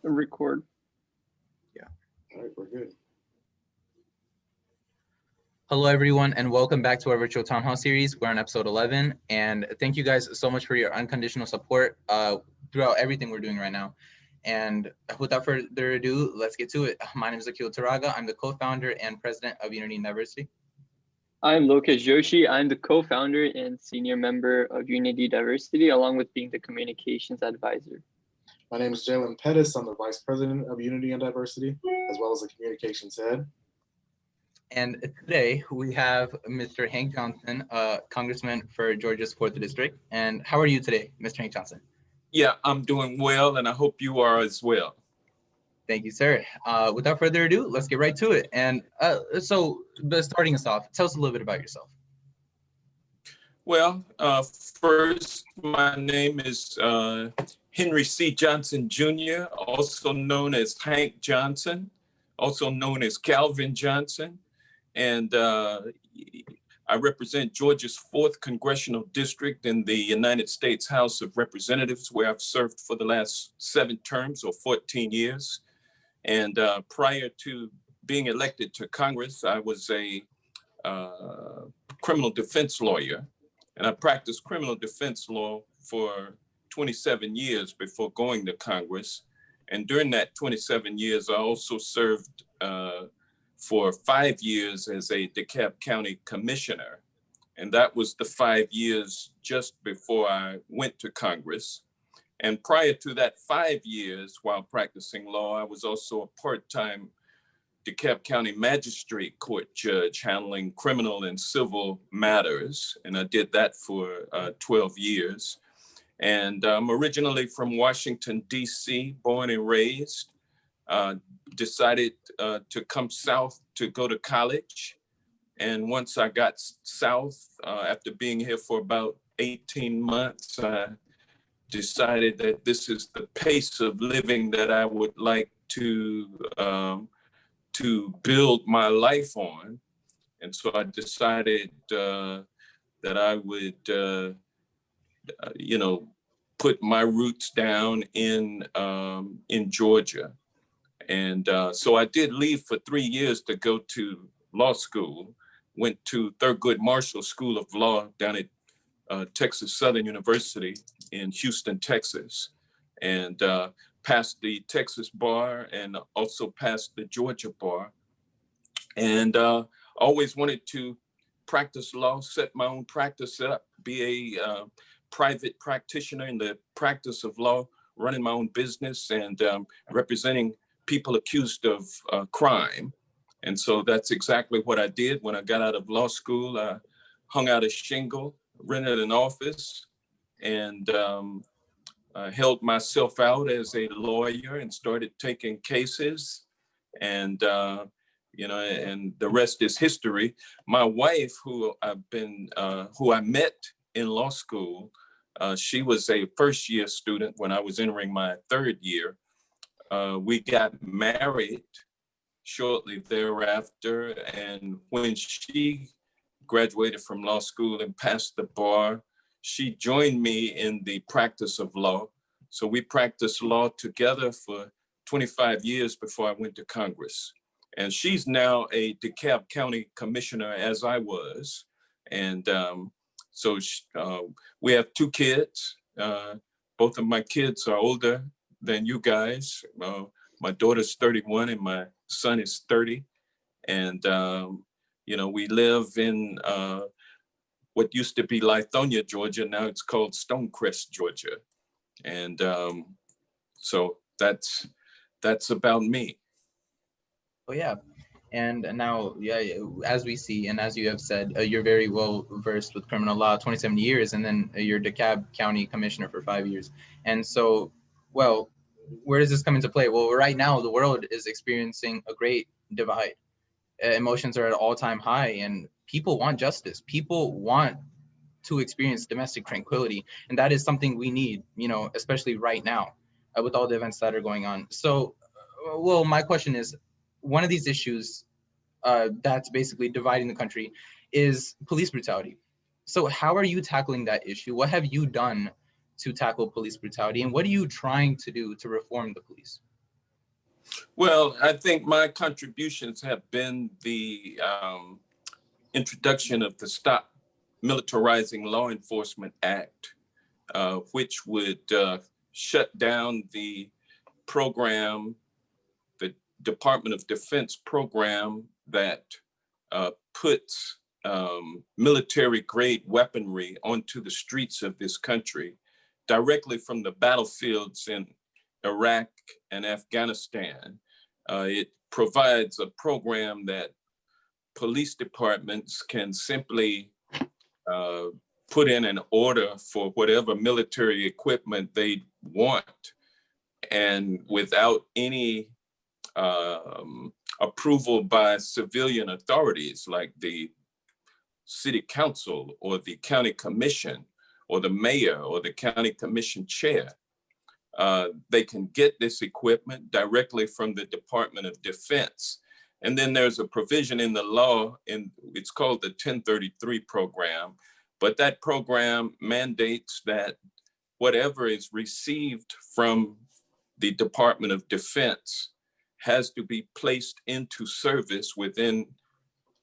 Record. Yeah. All right, we're good. Hello, everyone, and welcome back to our virtual town hall series. We're on episode 11, and thank you guys so much for your unconditional support throughout everything we're doing right now. And without further ado, let's get to it. My name is Akil Taraga. I'm the co-founder and president of Unity and Diversity. I'm Lokesh Joshi. I'm the co-founder and senior member of Unity Diversity, along with being the communications advisor. My name is Jalen Pettis. I'm the vice president of Unity and Diversity, as well as a communications head. And today we have Mr. Hank Johnson, congressman for Georgia's 4th District. And how are you today, Mr. Hank Johnson? Yeah, I'm doing well, and I hope you are as well. Thank you, sir. Without further ado, let's get right to it. And starting us off, tell us a little bit about yourself. Well, first, my name is Henry C. Johnson Jr., also known as Hank Johnson, also known as Calvin Johnson. And I represent Georgia's 4th Congressional District in the United States House of Representatives, where I've served for the last 7 terms or 14 years. And prior to being elected to Congress, I was a criminal defense lawyer. And I practiced criminal defense law for 27 years before going to Congress. And during that 27 years, I also served for 5 years as a DeKalb County commissioner. And that was the 5 years just before I went to Congress. And prior to that 5 years while practicing law, I was also a part-time DeKalb County Magistrate Court judge handling criminal and civil matters. And I did that for 12 years. And I'm originally from Washington, D.C., born and raised. Decided to come south to go to college. And once I got south, after being here for about 18 months, I decided that this is the pace of living that I would like to build my life on. And so I decided that I would, put my roots down in Georgia. And so I did leave for 3 years to go to law school, went to Thurgood Marshall School of Law down at Texas Southern University in Houston, Texas, and passed the Texas bar and also passed the Georgia bar. And always wanted to practice law, set my own practice up, be a private practitioner in the practice of law, running my own business and representing people accused of crime. And so that's exactly what I did. When I got out of law school, I hung out a shingle, rented an office, and held myself out as a lawyer and started taking cases. And, and the rest is history. My wife, who I met in law school, she was a first-year student when I was entering my 3rd year. We got married shortly thereafter, and when she graduated from law school and passed the bar, she joined me in the practice of law. So we practiced law together for 25 years before I went to Congress. And she's now a DeKalb County commissioner, as I was. And so we have 2 kids. Both of my kids are older than you guys. My daughter's 31 and my son is 30. And, we live in what used to be Lithonia, Georgia. Now it's called Stonecrest, Georgia. And so that's about me. Oh, yeah. And now, as we see, and as you have said, you're very well versed with criminal law, 27 years, and then you're DeKalb County commissioner for 5 years. And so, well, where does this come into play? Well, right now, the world is experiencing a great divide. Emotions are at an all-time high, and people want justice. People want to experience domestic tranquility, and that is something we need, especially right now with all the events that are going on. So, well, my question is, one of these issues that's basically dividing the country is police brutality. So how are you tackling that issue? What have you done to tackle police brutality, and what are you trying to do to reform the police? Well, I think my contributions have been the introduction of the Stop Militarizing Law Enforcement Act, which would shut down the program, the Department of Defense program that puts military grade weaponry onto the streets of this country directly from the battlefields in Iraq and Afghanistan. It provides a program that police departments can simply put in an order for whatever military equipment they want, and without any approval by civilian authorities like the city council or the county commission or the mayor or the county commission chair. They can get this equipment directly from the Department of Defense. And then there's a provision in the law, and it's called the 1033 program, but that program mandates that whatever is received from the Department of Defense has to be placed into service within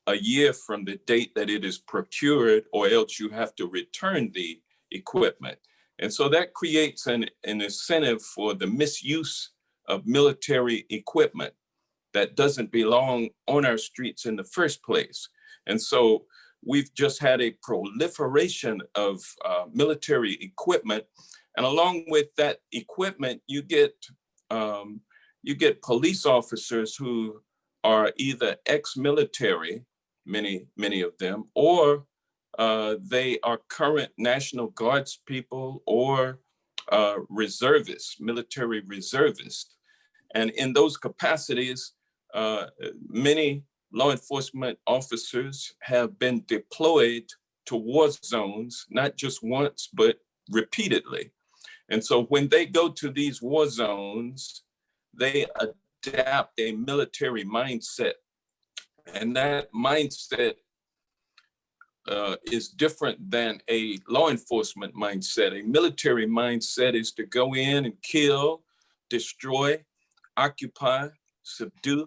a year from the date that it is procured, or else you have to return the equipment. And so that creates an incentive for the misuse of military equipment that doesn't belong on our streets in the first place. And so we've just had a proliferation of military equipment. And along with that equipment, you get police officers who are either ex-military, many of them, or they are current National Guards people or reservists, military reservists. And in those capacities, many law enforcement officers have been deployed to war zones, not just once, but repeatedly. And so when they go to these war zones, they adapt a military mindset. And that mindset is different than a law enforcement mindset. A military mindset is to go in and kill, destroy, occupy, subdue.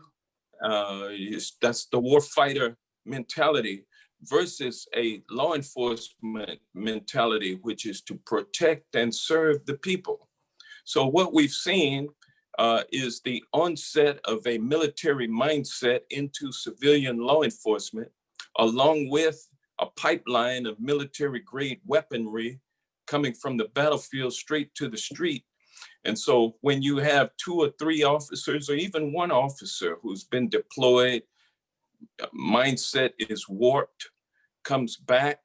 That's the warfighter mentality versus a law enforcement mentality, which is to protect and serve the people. So what we've seen is the onset of a military mindset into civilian law enforcement, along with a pipeline of military grade weaponry coming from the battlefield straight to the street. And so when you have 2 or 3 officers, or even one officer who's been deployed, mindset is warped, comes back,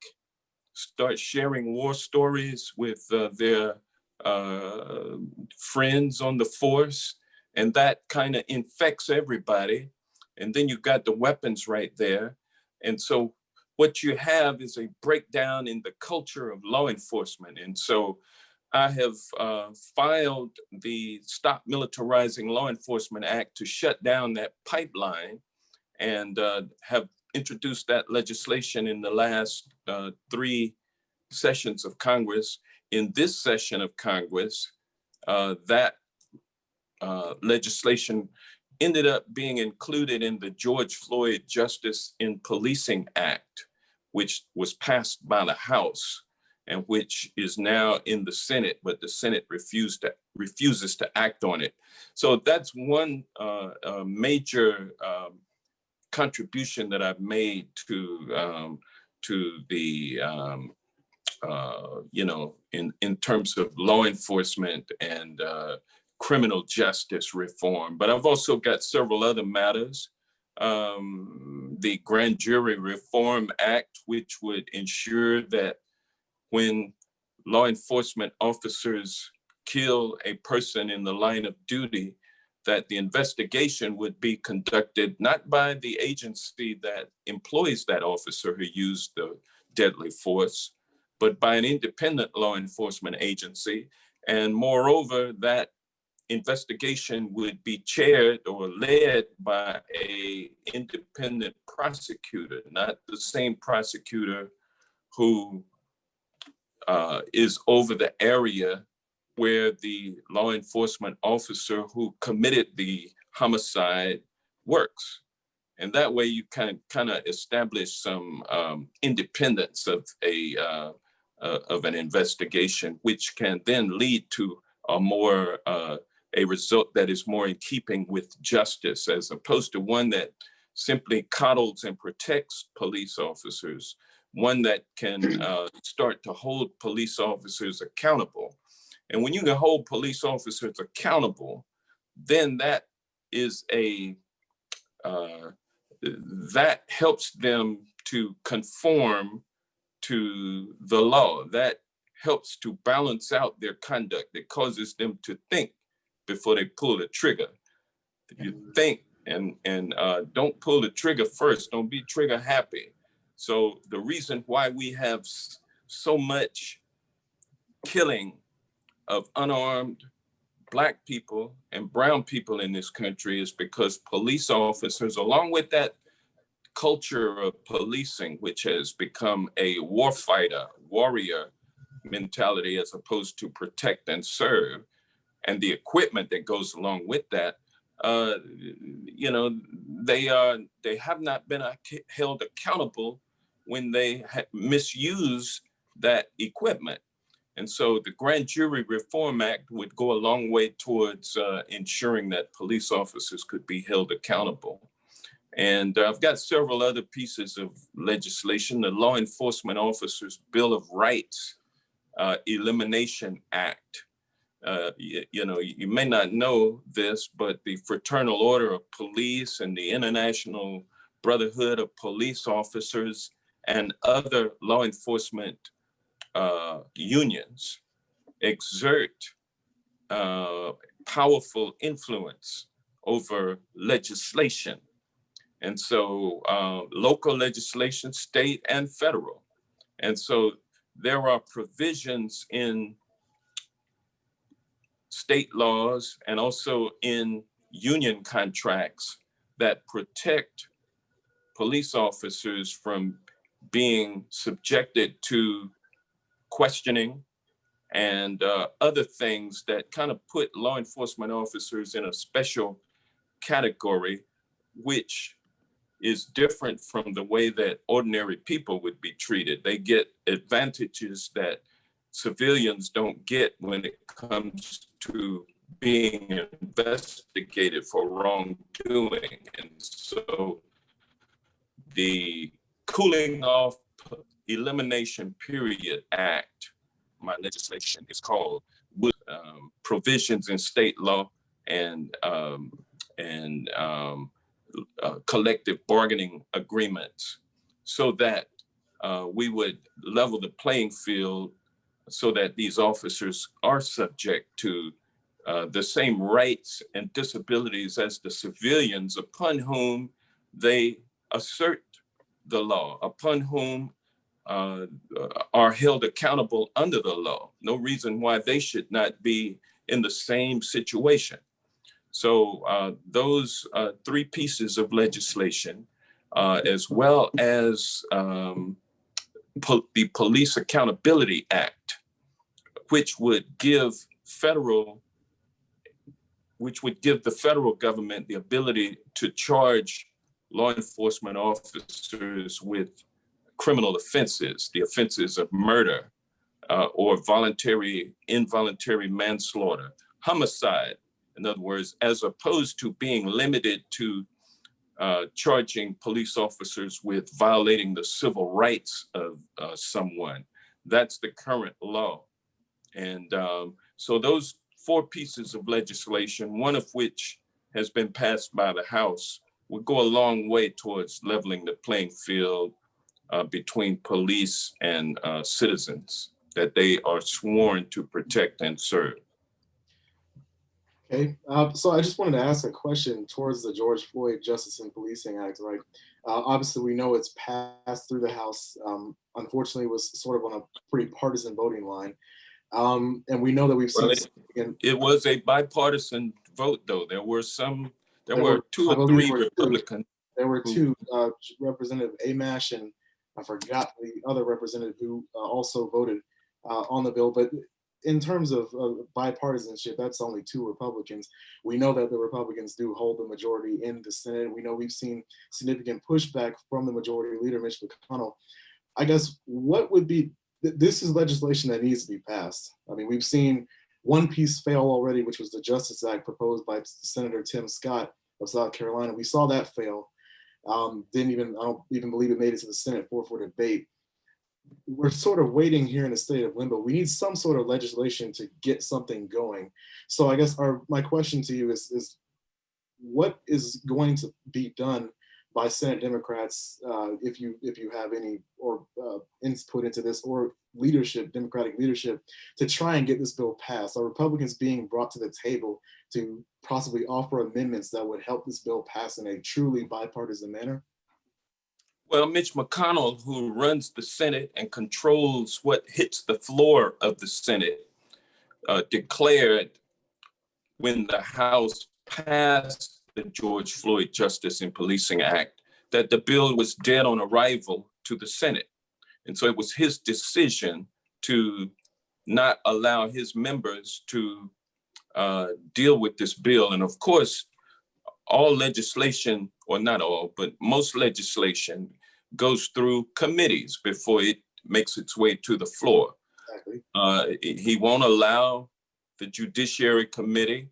starts sharing war stories with their friends on the force, and that kind of infects everybody. And then you've got the weapons right there. And so what you have is a breakdown in the culture of law enforcement. And so I have filed the Stop Militarizing Law Enforcement Act to shut down that pipeline, and have introduced that legislation in the last 3 sessions of Congress. In this session of Congress, that legislation ended up being included in the George Floyd Justice in Policing Act, which was passed by the House and which is now in the Senate, but the Senate refuses to act on it. So that's one major contribution that I've made to the in terms of law enforcement and criminal justice reform. But I've also got several other matters. The Grand Jury Reform Act, which would ensure that when law enforcement officers kill a person in the line of duty, that the investigation would be conducted not by the agency that employs that officer who used the deadly force, but by an independent law enforcement agency. And moreover, that investigation would be chaired or led by an independent prosecutor, not the same prosecutor who is over the area where the law enforcement officer who committed the homicide works. And that way you can kind of establish some independence of an investigation, which can then lead to a result that is more in keeping with justice, as opposed to one that simply coddles and protects police officers, one that can start to hold police officers accountable. And when you can hold police officers accountable, then that is that helps them to conform to the law. That helps to balance out their conduct. It causes them to think before they pull the trigger. If you think and don't pull the trigger first, don't be trigger happy. So the reason why we have so much killing of unarmed Black people and brown people in this country is because police officers, along with that culture of policing, which has become a warrior mentality as opposed to protect and serve, and the equipment that goes along with that, they have not been held accountable when they misuse that equipment. And so the Grand Jury Reform Act would go a long way towards ensuring that police officers could be held accountable. And I've got several other pieces of legislation. The Law Enforcement Officers Bill of Rights Elimination Act. You may not know this, but the Fraternal Order of Police and the International Brotherhood of Police Officers and other law enforcement unions exert powerful influence over legislation. And so local legislation, state and federal. And so there are provisions in state laws and also in union contracts that protect police officers from being subjected to questioning and other things that kind of put law enforcement officers in a special category, which is different from the way that ordinary people would be treated. They get advantages that civilians don't get when it comes to being investigated for wrongdoing. And so the Cooling Off Elimination Period Act, my legislation is called, with provisions in state law and collective bargaining agreements, so that we would level the playing field so that these officers are subject to the same rights and disabilities as the civilians upon whom they assert the law, upon whom are held accountable under the law. No reason why they should not be in the same situation. So those three pieces of legislation, as well as the Police Accountability Act, which would give the federal government the ability to charge law enforcement officers with criminal offenses, the offenses of murder or involuntary manslaughter, homicide, in other words, as opposed to being limited to charging police officers with violating the civil rights of someone. That's the current law. And so those four pieces of legislation, one of which has been passed by the House, would go a long way towards leveling the playing field between police and citizens that they are sworn to protect and serve. Okay, so I just wanted to ask a question towards the George Floyd Justice and Policing Act, right? Obviously, we know it's passed through the House. Unfortunately, it was sort of on a pretty partisan voting line. And we know that we've seen it was a bipartisan vote, though. There were two or three Republicans. There were two, Representative Amash and I forgot the other representative who also voted on the bill. But in terms of bipartisanship, that's only 2 Republicans. We know that the Republicans do hold the majority in the Senate. We know we've seen significant pushback from the majority leader, Mitch McConnell. I guess what would be, this is legislation that needs to be passed. I mean, we've seen one piece fail already, which was the Justice Act proposed by Senator Tim Scott of South Carolina. We saw that fail. I don't even believe it made it to the Senate for debate. We're sort of waiting here in a state of limbo. We need some sort of legislation to get something going. So I guess my question to you is what is going to be done by Senate Democrats, if you have any input into this, or leadership, Democratic leadership, to try and get this bill passed? Are Republicans being brought to the table to possibly offer amendments that would help this bill pass in a truly bipartisan manner? Well, Mitch McConnell, who runs the Senate and controls what hits the floor of the Senate, declared when the House passed the George Floyd Justice and Policing Act that the bill was dead on arrival to the Senate. And so it was his decision to not allow his members to deal with this bill. And of course, all legislation, or not all, but most legislation goes through committees before it makes its way to the floor. Exactly. He won't allow the Judiciary Committee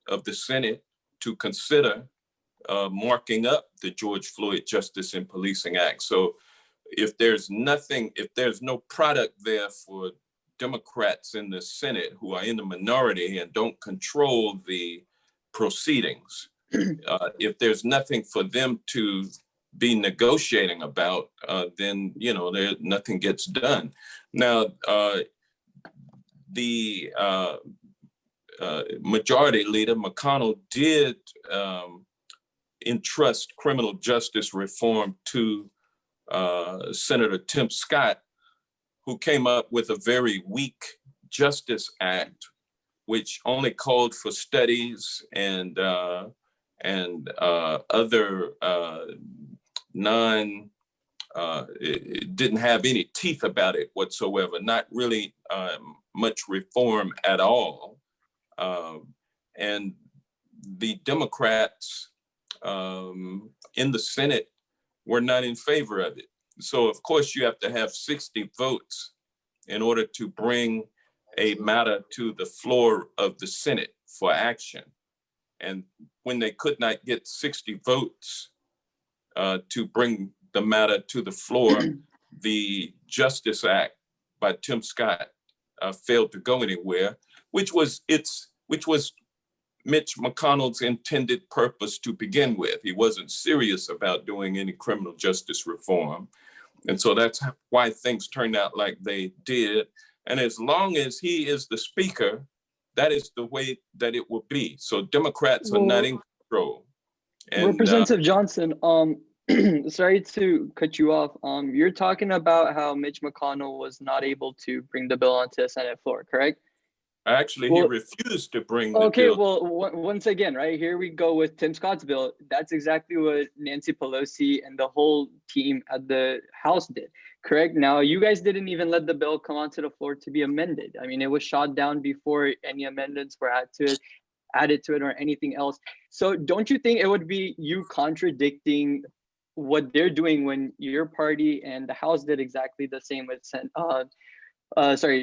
of the Senate to consider marking up the George Floyd Justice and Policing Act. So if there's no product there for Democrats in the Senate who are in the minority and don't control the proceedings, if there's nothing for them to be negotiating about, then nothing gets done. Now, the Majority Leader McConnell did entrust criminal justice reform to Senator Tim Scott, who came up with a very weak Justice Act, which only called for studies and other it didn't have any teeth about it whatsoever, not really much reform at all. And the Democrats in the Senate were not in favor of it. So of course you have to have 60 votes in order to bring a matter to the floor of the Senate for action. And when they could not get 60 votes to bring the matter to the floor, the Justice Act by Tim Scott failed to go anywhere, which was Mitch McConnell's intended purpose to begin with. He wasn't serious about doing any criminal justice reform. And so that's why things turned out like they did. And as long as he is the speaker, that is the way that it will be. So Democrats are not in control. And, Representative Johnson, sorry to cut you off. You're talking about how Mitch McConnell was not able to bring the bill onto the Senate floor, correct? Actually, he refused to bring the bill. Okay, well, once again, right, here we go with Tim Scott's bill. That's exactly what Nancy Pelosi and the whole team at the House did, correct? Now, you guys didn't even let the bill come onto the floor to be amended. I mean, it was shot down before any amendments were added to it or anything else. So don't you think it would be you contradicting what they're doing when your party and the House did exactly the same with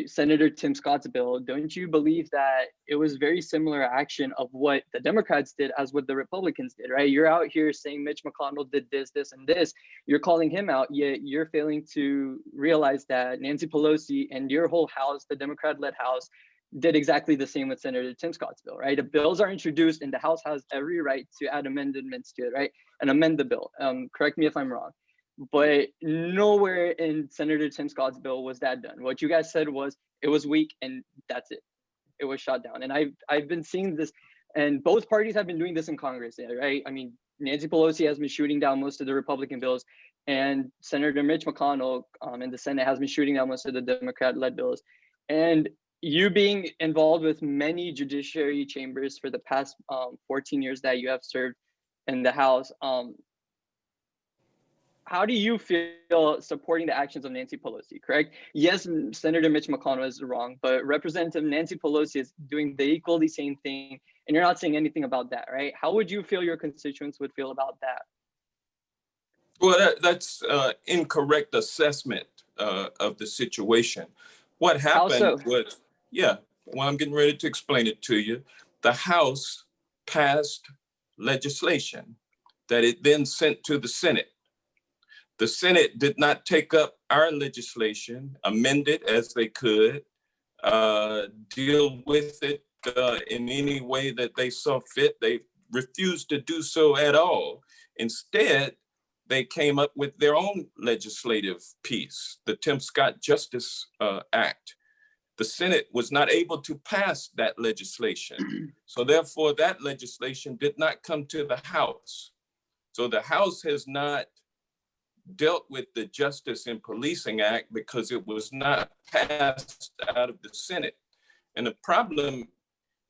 Senator Tim Scott's bill? Don't you believe that it was very similar action of what the Democrats did as what the Republicans did, right? You're out here saying Mitch McConnell did this, this, and this. You're calling him out, yet you're failing to realize that Nancy Pelosi and your whole House, the Democrat-led House, did exactly the same with Senator Tim Scott's bill, right? The bills are introduced and the House has every right to add amendments to it, right? And amend the bill. Correct me if I'm wrong. But nowhere in Senator Tim Scott's bill was that done. What you guys said was it was weak and that's it. It was shot down. And I've been seeing this, and both parties have been doing this in Congress, right? I mean, Nancy Pelosi has been shooting down most of the Republican bills, and Senator Mitch McConnell in the Senate has been shooting down most of the Democrat-led bills. And you being involved with many judiciary chambers for the past 14 years that you have served in the House, how do you feel supporting the actions of Nancy Pelosi, correct? Yes, Senator Mitch McConnell is wrong, but Representative Nancy Pelosi is doing the equally same thing, and you're not saying anything about that, right? How would you feel your constituents would feel about that? Well, that's incorrect assessment of the situation. What happened was, yeah, well, I'm getting ready to explain it to you. The House passed legislation that it then sent to the Senate. The Senate did not take up our legislation, amend it as they could, deal with it in any way that they saw fit. They refused to do so at all. Instead, they came up with their own legislative piece, the Tim Scott Justice Act. The Senate was not able to pass that legislation. So therefore, that legislation did not come to the House. So the House has not dealt with the Justice in Policing Act because it was not passed out of the Senate. And the problem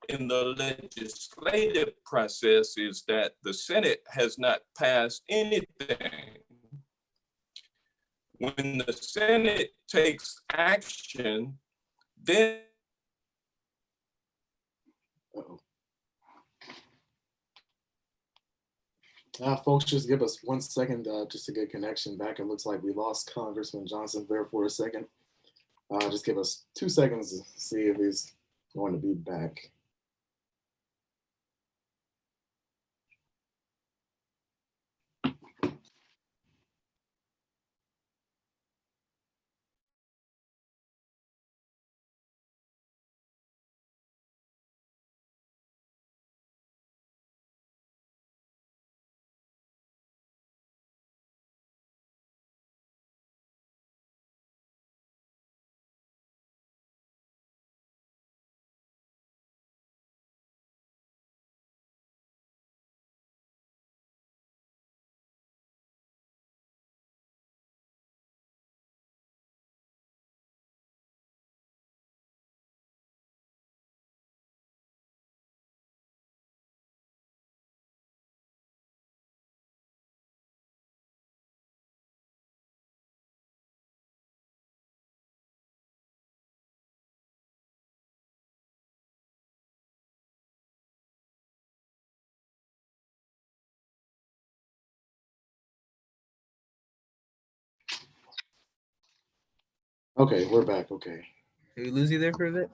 in the legislative process is that the Senate has not passed anything. When the Senate takes action, then folks, just give us 1 second just to get connection back. It looks like we lost Congressman Johnson there for a second. Just give us 2 seconds to see if he's going to be back. Okay, we're back. Okay. Did we lose you there for a bit?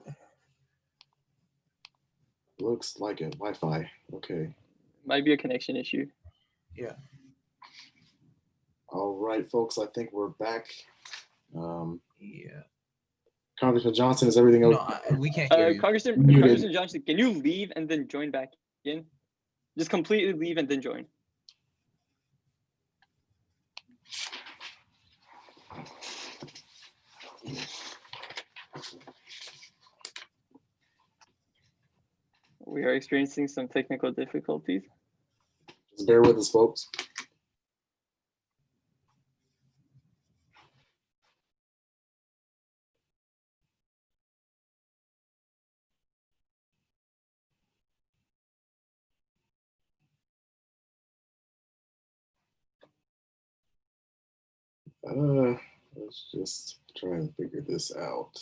Looks like it. Wi-Fi. Okay. Might be a connection issue. Yeah. All right, folks. I think we're back. Yeah. Congressman Johnson, is everything okay? No, we can't hear you. Congressman Johnson, can you leave and then join back in? Just completely leave and then join. We are experiencing some technical difficulties. Just bear with us, folks. Let's just try and figure this out.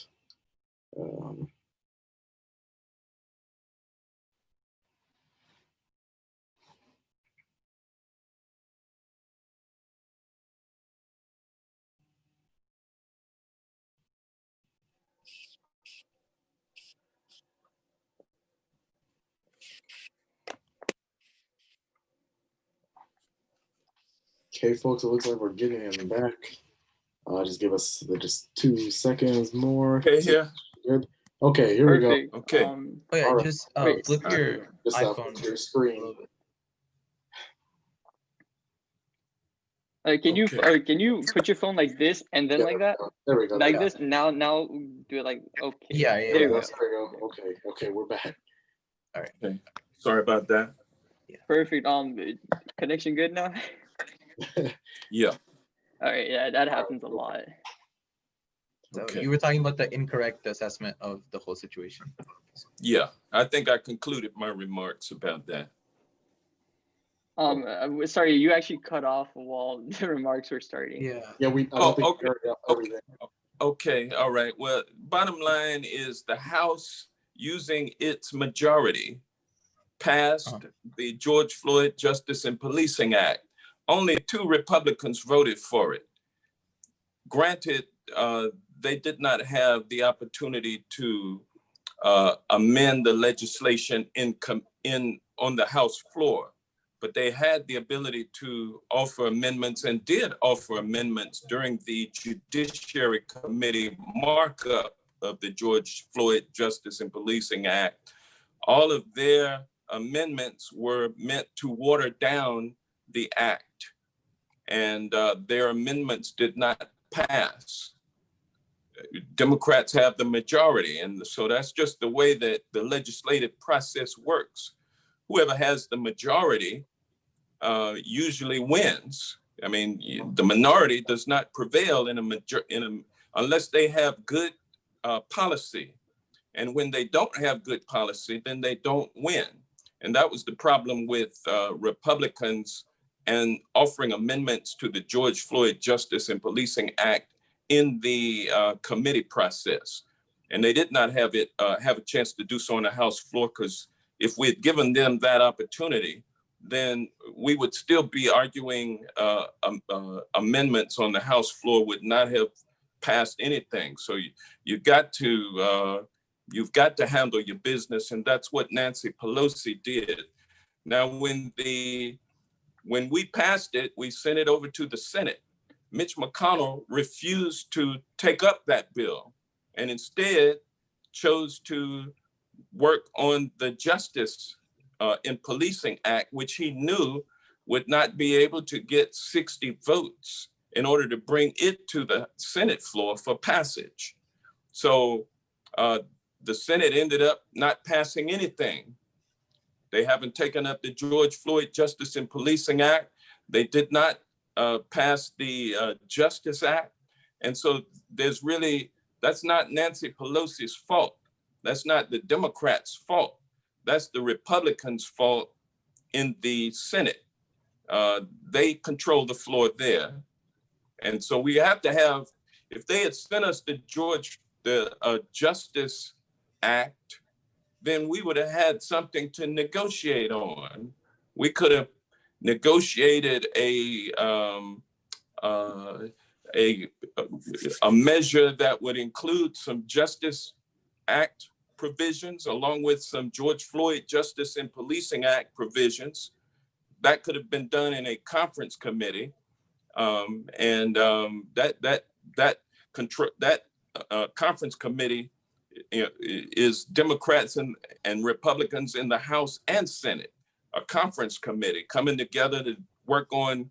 Okay, folks, it looks like we're getting him back. Just give us just 2 seconds more. Okay, yeah. Good. Okay, here Perfect. we go. Okay. Oh yeah, Right. just Wait, flip your Just iPhone your a screen. little bit. Can Okay. you put your phone like this and then like that? There we go. Like Yeah. this. Now do it like okay. Yeah, There you go. There we go. Okay, we're back. Okay. Sorry about that. Perfect. Connection good now? Yeah. All right, yeah, that happens a lot. So Okay. you were talking about the incorrect assessment of the whole situation. Yeah. I think I concluded my remarks about that. Sorry, you actually cut off while the remarks were starting. Yeah. Yeah, I Oh, don't think okay. we heard everything. Okay, all right. Well, bottom line is the House, using its majority, passed the George Floyd Justice and Policing Act. Only 2 Republicans voted for it. Granted, they did not have the opportunity to amend the legislation on the House floor, but they had the ability to offer amendments and did offer amendments during the Judiciary Committee markup of the George Floyd Justice and Policing Act. All of their amendments were meant to water down the act, and their amendments did not pass. Democrats have the majority, and so that's just the way that the legislative process works. Whoever has the majority usually wins. I mean, the minority does not prevail unless they have good policy. And when they don't have good policy, then they don't win. And that was the problem with Republicans and offering amendments to the George Floyd Justice and Policing Act in the committee process. And they did not have a chance to do so on the House floor, because if we had given them that opportunity, then we would still be arguing amendments on the House floor would not have passed anything. So you've got to handle your business, and that's what Nancy Pelosi did. Now, when we passed it, we sent it over to the Senate. Mitch McConnell refused to take up that bill and instead chose to work on the Justice and Policing Act, which he knew would not be able to get 60 votes in order to bring it to the Senate floor for passage. So the Senate ended up not passing anything. They haven't taken up the George Floyd Justice and Policing Act. They did not pass the Justice Act. And so that's not Nancy Pelosi's fault. That's not the Democrats' fault. That's the Republicans' fault in the Senate. They control the floor there. And so we have to have, if they had sent us the Justice Act, then we would have had something to negotiate on. We could have negotiated a measure that would include some Justice Act provisions along with some George Floyd Justice and Policing Act provisions. That could have been done in a conference committee, that conference committee is Democrats and Republicans in the House and Senate, a conference committee coming together to work on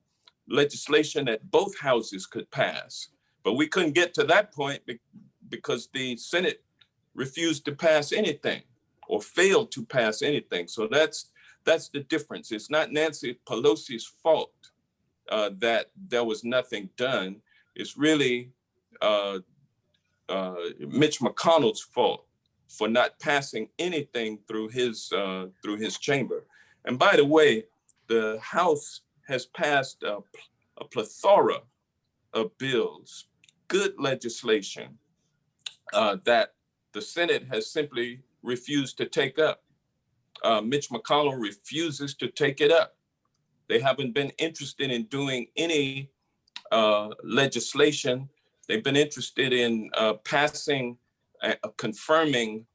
legislation that both houses could pass. But we couldn't get to that point because the Senate refused to pass anything or failed to pass anything. So that's the difference. It's not Nancy Pelosi's fault that there was nothing done. It's really Mitch McConnell's fault for not passing anything through his chamber. And by the way, the House has passed a plethora of bills, good legislation that the Senate has simply refused to take up. Mitch McConnell refuses to take it up. They haven't been interested in doing any legislation. They've been interested in confirming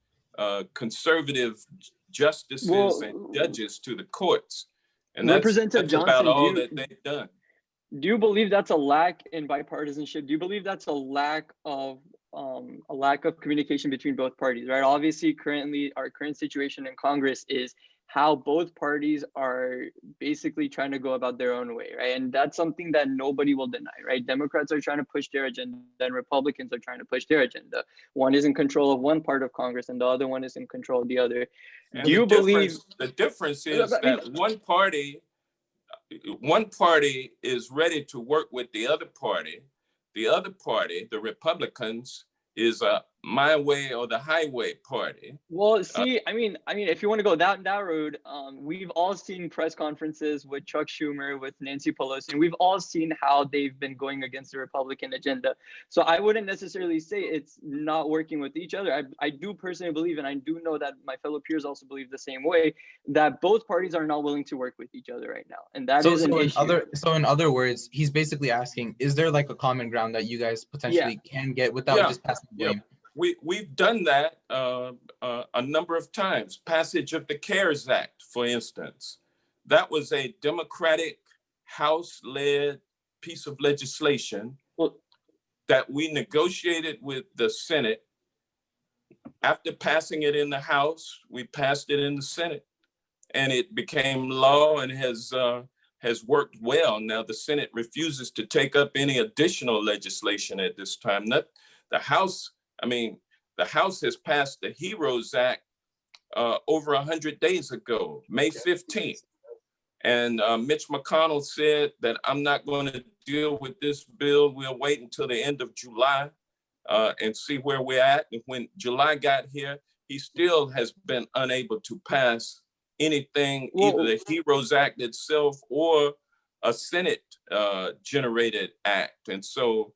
conservative justices and judges to the courts. And that's about all that they've done. Do you believe that's a lack in bipartisanship? Do you believe that's a lack of communication between both parties, right? Obviously, currently, our current situation in Congress is how both parties are basically trying to go about their own way, right? And that's something that nobody will deny, right? Democrats are trying to push their agenda and Republicans are trying to push their agenda. One is in control of one part of Congress and the other one is in control of the other. And do you believe the difference is that one party is ready to work with the other party. The other party, the Republicans, is My Way or the Highway Party. Well, see, if you want to go that road, we've all seen press conferences with Chuck Schumer, with Nancy Pelosi, and we've all seen how they've been going against the Republican agenda. So I wouldn't necessarily say it's not working with each other. I do personally believe, and I do know that my fellow peers also believe the same way, that both parties are not willing to work with each other right now, and that is an issue. So in other words, he's basically asking, is there like a common ground that you guys potentially can get without just passing blame? We've done that a number of times. Passage of the CARES Act, for instance. That was a Democratic House-led piece of legislation that we negotiated with the Senate. After passing it in the House, we passed it in the Senate, and it became law and has worked well. Now the Senate refuses to take up any additional legislation at this time. The House has passed the HEROES Act over 100 days ago, May 15th. And Mitch McConnell said that I'm not going to deal with this bill. We'll wait until the end of July and see where we're at. And when July got here, he still has been unable to pass anything, either the HEROES Act itself or a Senate generated act. And so,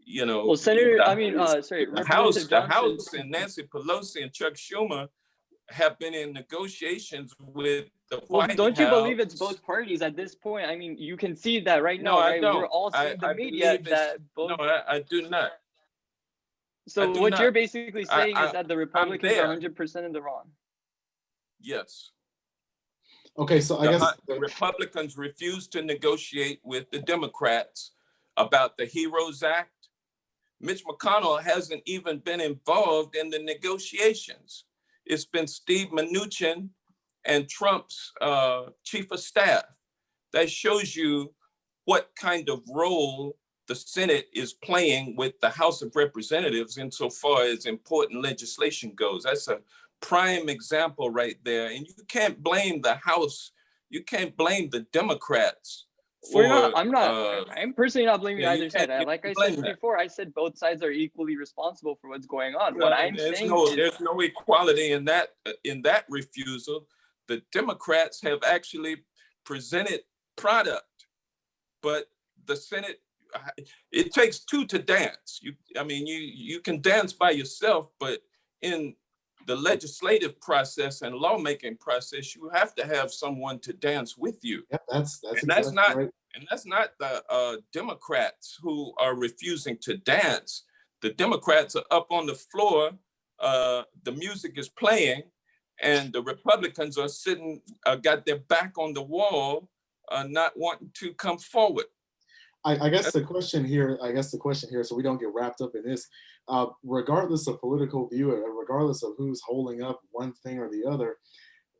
Senator, the House and Nancy Pelosi and Chuck Schumer have been in negotiations with the White House. Don't you believe it's both parties at this point? I mean, you can see that right now, right? We're all seeing the media that both. No, I do not. So what you're basically saying is that the Republicans are 100% in the wrong. Yes. Okay, so I guess the Republicans refused to negotiate with the Democrats about the HEROES Act. Mitch McConnell hasn't even been involved in the negotiations. It's been Steve Mnuchin and Trump's chief of staff. That shows you what kind of role the Senate is playing with the House of Representatives insofar as important legislation goes. That's a prime example right there. And you can't blame the House. You can't blame the Democrats. I'm personally not blaming either side. Like I said before, I said both sides are equally responsible for what's going on. What I'm saying is there's no equality in that refusal. The Democrats have actually presented product, but the Senate, it takes two to dance. You can dance by yourself, but in the legislative process and lawmaking process, you have to have someone to dance with you. Yep, that's right. And that's not the Democrats who are refusing to dance. The Democrats are up on the floor. The music is playing, and the Republicans are sitting, got their back on the wall, not wanting to come forward. I guess the question here, so we don't get wrapped up in this, regardless of political view, regardless of who's holding up one thing or the other,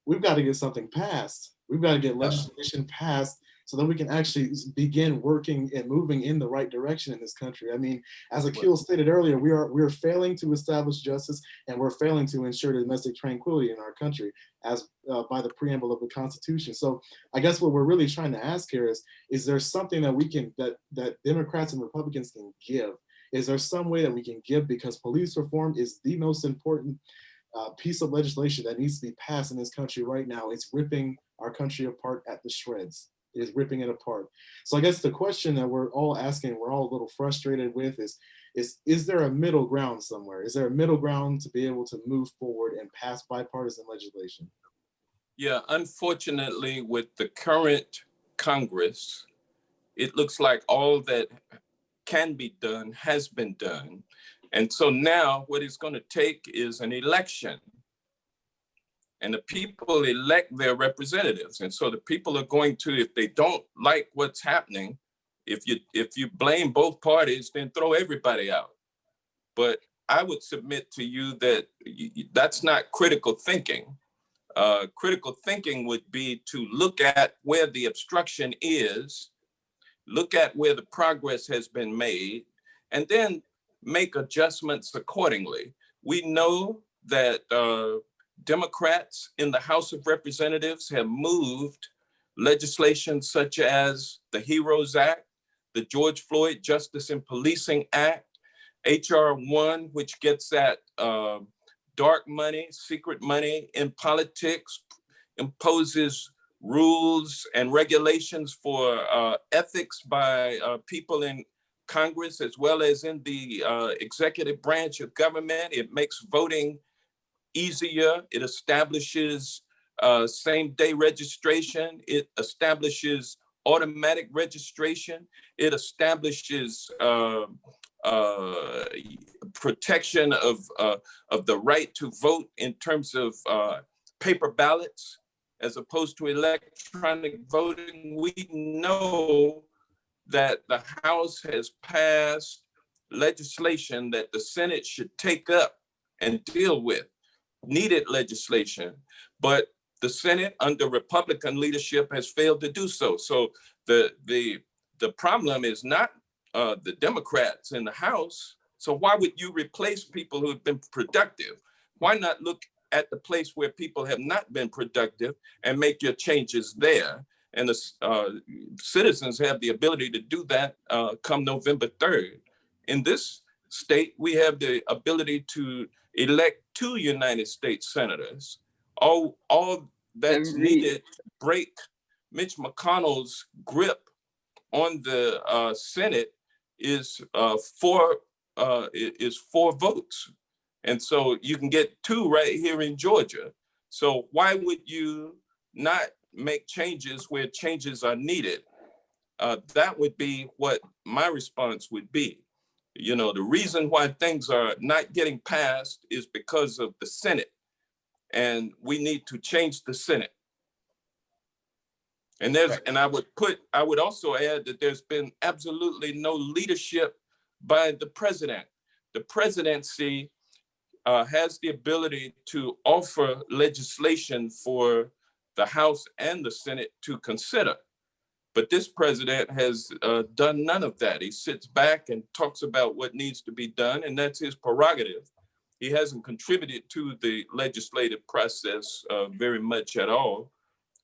we've got to get something passed. We've got to get legislation passed so that we can actually begin working and moving in the right direction in this country. I mean, as Akil stated earlier, we're failing to establish justice, and we're failing to ensure domestic tranquility in our country as by the preamble of the Constitution. So I guess what we're really trying to ask here is there something that we can, that Democrats and Republicans can give? Is there some way that we can give? Because police reform is the most important piece of legislation that needs to be passed in this country right now. It's ripping our country apart at the shreds. It is ripping it apart. So I guess the question that we're all asking, we're all a little frustrated with is there a middle ground somewhere? Is there a middle ground to be able to move forward and pass bipartisan legislation? Yeah, unfortunately, with the current Congress, it looks like all that can be done has been done. And so now what it's going to take is an election. And the people elect their representatives. And so the people are going to, if they don't like what's happening, if you blame both parties, then throw everybody out. But I would submit to you that that's not critical thinking. Critical thinking would be to look at where the obstruction is, look at where the progress has been made, and then make adjustments accordingly. We know that Democrats in the House of Representatives have moved legislation such as the HEROES Act, the George Floyd Justice and Policing Act, HR1, which gets at dark money, secret money in politics, imposes rules and regulations for ethics by people in Congress as well as in the executive branch of government. It makes voting easier. It establishes same-day registration. It establishes automatic registration. It establishes protection of the right to vote in terms of paper ballots as opposed to electronic voting. We know that the House has passed legislation that the Senate should take up and deal with, needed legislation, but the Senate under Republican leadership has failed to do so. So the problem is not the Democrats in the House. So why would you replace people who have been productive? Why not look at the place where people have not been productive and make your changes there? And the citizens have the ability to do that come November 3rd. In this state, we have the ability to elect 2 United States senators. All that's needed to break Mitch McConnell's grip on the Senate is 4 votes. And so you can get 2 right here in Georgia. So why would you not make changes where changes are needed? That would be what my response would be. You know, the reason why things are not getting passed is because of the Senate, and we need to change the Senate. And there's, and I would also add that there's been absolutely no leadership by the president. The presidency has the ability to offer legislation for the House and the Senate to consider. But this president has done none of that. He sits back and talks about what needs to be done, and that's his prerogative. He hasn't contributed to the legislative process very much at all.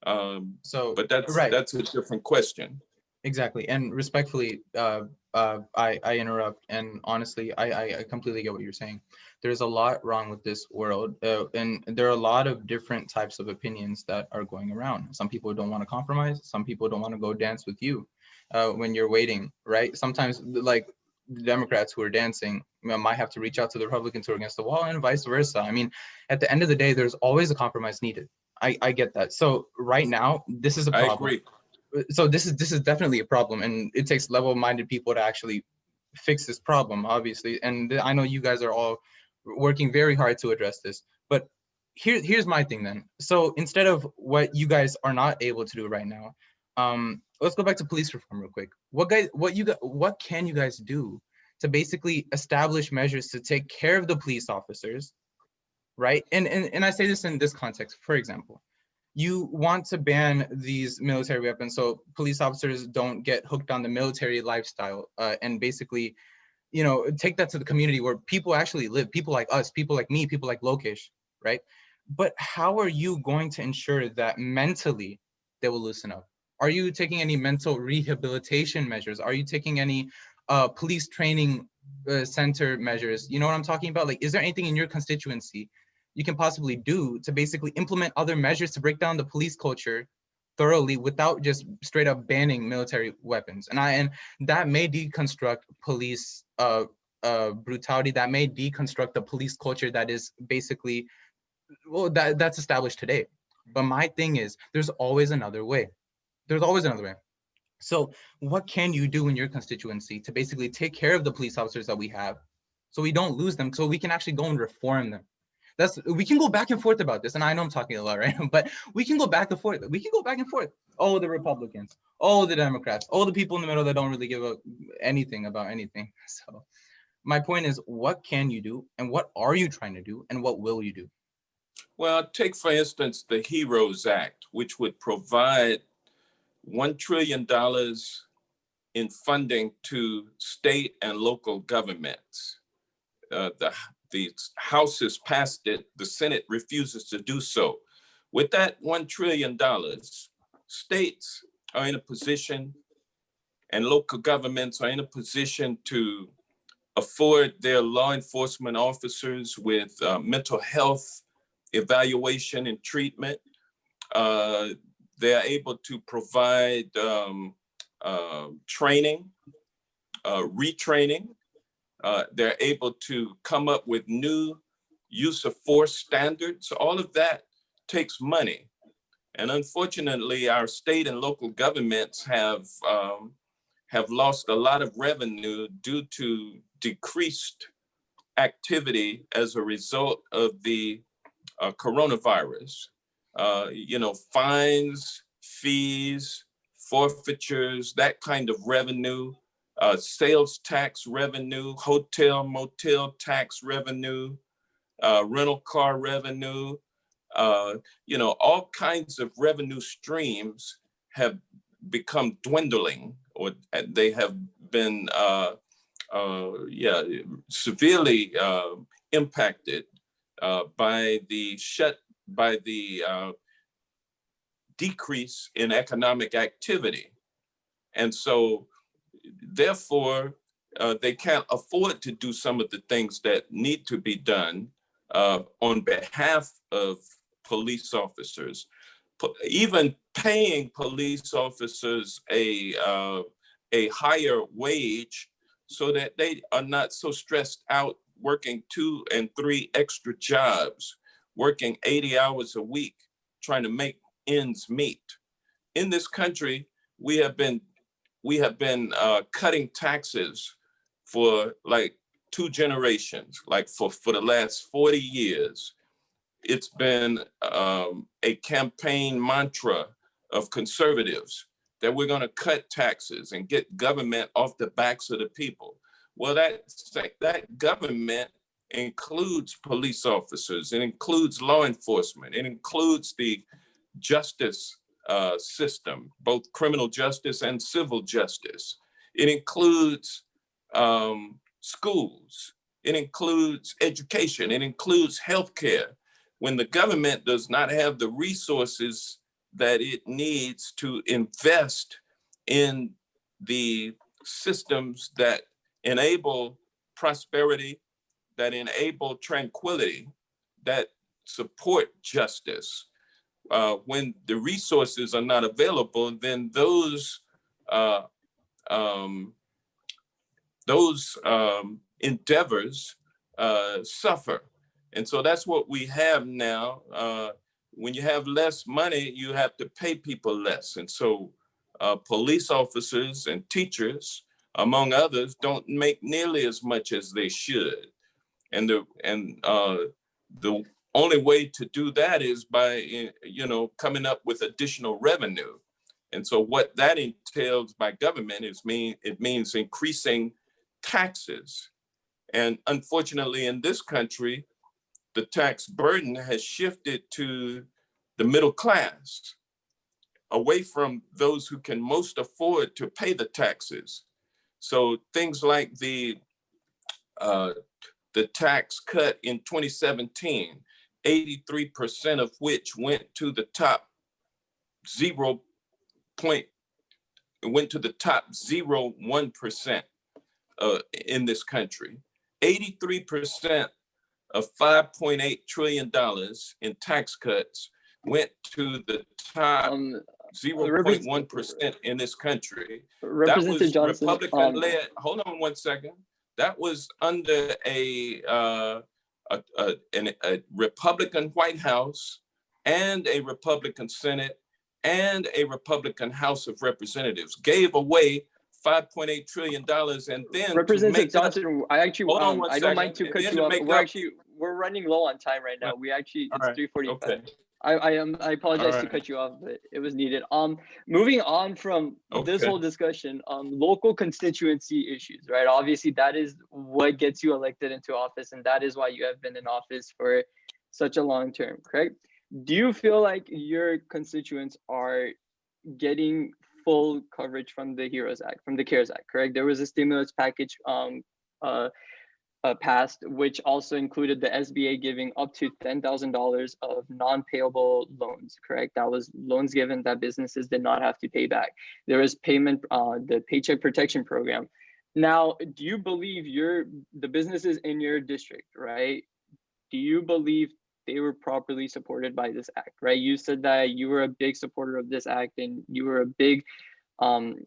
But that's a different question. Exactly. And respectfully, I interrupt. And honestly, I completely get what you're saying. There's a lot wrong with this world. And there are a lot of different types of opinions that are going around. Some people don't want to compromise. Some people don't want to go dance with you when you're waiting, right? Sometimes like the Democrats who are dancing might have to reach out to the Republicans who are against the wall and vice versa. I mean, at the end of the day, there's always a compromise needed. I get that. So right now, this is a problem. I agree. So this is definitely a problem, and it takes level-minded people to actually fix this problem, obviously. And I know you guys are all working very hard to address this. But here's my thing then. So instead of what you guys are not able to do right now, let's go back to police reform real quick. What can you guys do to basically establish measures to take care of the police officers, right? And I say this in this context. For example, you want to ban these military weapons so police officers don't get hooked on the military lifestyle, and basically, you know, take that to the community where people actually live, people like us, people like me, people like Lokesh, right? But how are you going to ensure that mentally they will loosen up? Are you taking any mental rehabilitation measures? Are you taking any police training center measures? You know what I'm talking about? Like, is there anything in your constituency you can possibly do to basically implement other measures to break down the police culture thoroughly without just straight up banning military weapons? And that may deconstruct police brutality. That may deconstruct the police culture that is basically, well, that's established today. But my thing is, there's always another way. There's always another way. So what can you do in your constituency to basically take care of the police officers that we have so we don't lose them, so we can actually go and reform them? We can go back and forth about this, and I know I'm talking a lot, right? But we can go back and forth. We can go back and forth. Oh, the Republicans, oh, the Democrats, oh, the people in the middle that don't really give a anything about anything. So my point is, what can you do, and what are you trying to do, and what will you do? Well, take, for instance, the HEROES Act, which would provide $1 trillion in funding to state and local governments. The House has passed it, the Senate refuses to do so. With that $1 trillion, states are in a position and local governments are in a position to afford their law enforcement officers with mental health evaluation and treatment. They're able to provide training, retraining. They're able to come up with new use of force standards. All of that takes money. And unfortunately, our state and local governments have lost a lot of revenue due to decreased activity as a result of the coronavirus. Fines, fees, forfeitures, that kind of revenue, sales tax revenue, hotel, motel tax revenue, rental car revenue, all kinds of revenue streams have become dwindling, or they have been severely impacted by the decrease in economic activity. And so therefore, they can't afford to do some of the things that need to be done on behalf of police officers. Even paying police officers a higher wage so that they are not so stressed out working 2 and 3 extra jobs, working 80 hours a week, trying to make ends meet. In this country, we have been cutting taxes for like 2 generations, like for the last 40 years. It's been a campaign mantra of conservatives that we're going to cut taxes and get government off the backs of the people. Well, that government includes police officers, it includes law enforcement, it includes the justice system, both criminal justice and civil justice. It includes schools, it includes education, it includes healthcare. When the government does not have the resources that it needs to invest in the systems that enable prosperity, that enable tranquility, that support justice, when the resources are not available, then those endeavors suffer. And so that's what we have now. When you have less money, you have to pay people less. And so police officers and teachers, among others, don't make nearly as much as they should. And the only way to do that is by, coming up with additional revenue. And so what that entails by government it means increasing taxes. And unfortunately, in this country, the tax burden has shifted to the middle class, away from those who can most afford to pay the taxes. So things like the tax cut in 2017, 83% of which went to the top 0.1% in this country. 83% of $5.8 trillion in tax cuts went to the top 0.1% in this country. Representative that was Johnson, Republican-led. Hold on one second. That was under a Republican White House and a Republican Senate and a Republican House of Representatives. Gave away $5.8 trillion, and then Representative Johnson, I actually, I don't mind to cut you off. We're running low on time right now. It's 3:45. Okay. I apologize to cut you off, but it was needed. Moving on from this whole discussion, local constituency issues, right? Obviously, that is what gets you elected into office, and that is why you have been in office for such a long term, correct? Do you feel like your constituents are getting full coverage from the HEROES Act, from the CARES Act, correct? There was a stimulus package passed, which also included the SBA giving up to $10,000 of non-payable loans, correct? That was loans given that businesses did not have to pay back. There was payment, the Paycheck Protection Program. Now, do you believe the businesses in your district, right? Do you believe they were properly supported by this act, right? You said that you were a big supporter of this act, and you were a big, um,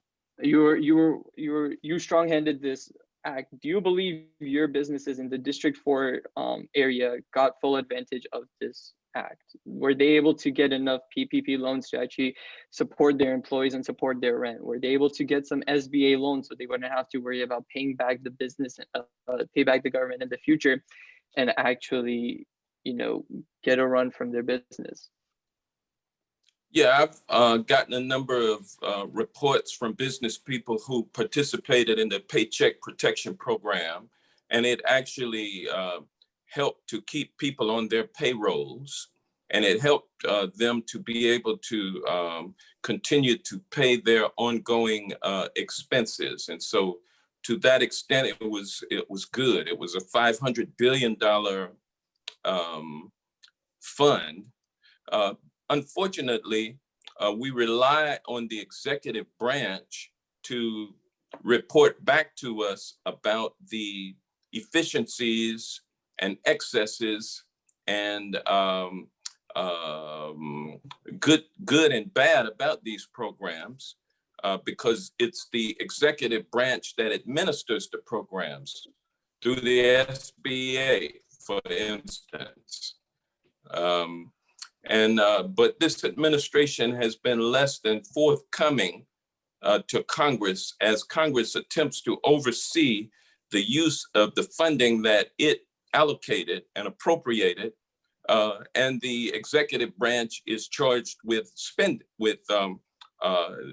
you strong-handed this act. Do you believe your businesses in the District 4 area got full advantage of this act? Were they able to get enough PPP loans to actually support their employees and support their rent? Were they able to get some SBA loans so they wouldn't have to worry about paying back the business, pay back the government in the future, and actually, get a run from their business? Yeah, I've gotten a number of reports from business people who participated in the Paycheck Protection Program, and it actually helped to keep people on their payrolls, and it helped them to be able to continue to pay their ongoing expenses. And so, to that extent, it was good. It was a $500 billion fund. Unfortunately, we rely on the executive branch to report back to us about the efficiencies and excesses and good and bad about these programs, because it's the executive branch that administers the programs through the SBA, for instance. But this administration has been less than forthcoming to Congress as Congress attempts to oversee the use of the funding that it allocated and appropriated, and the executive branch is charged with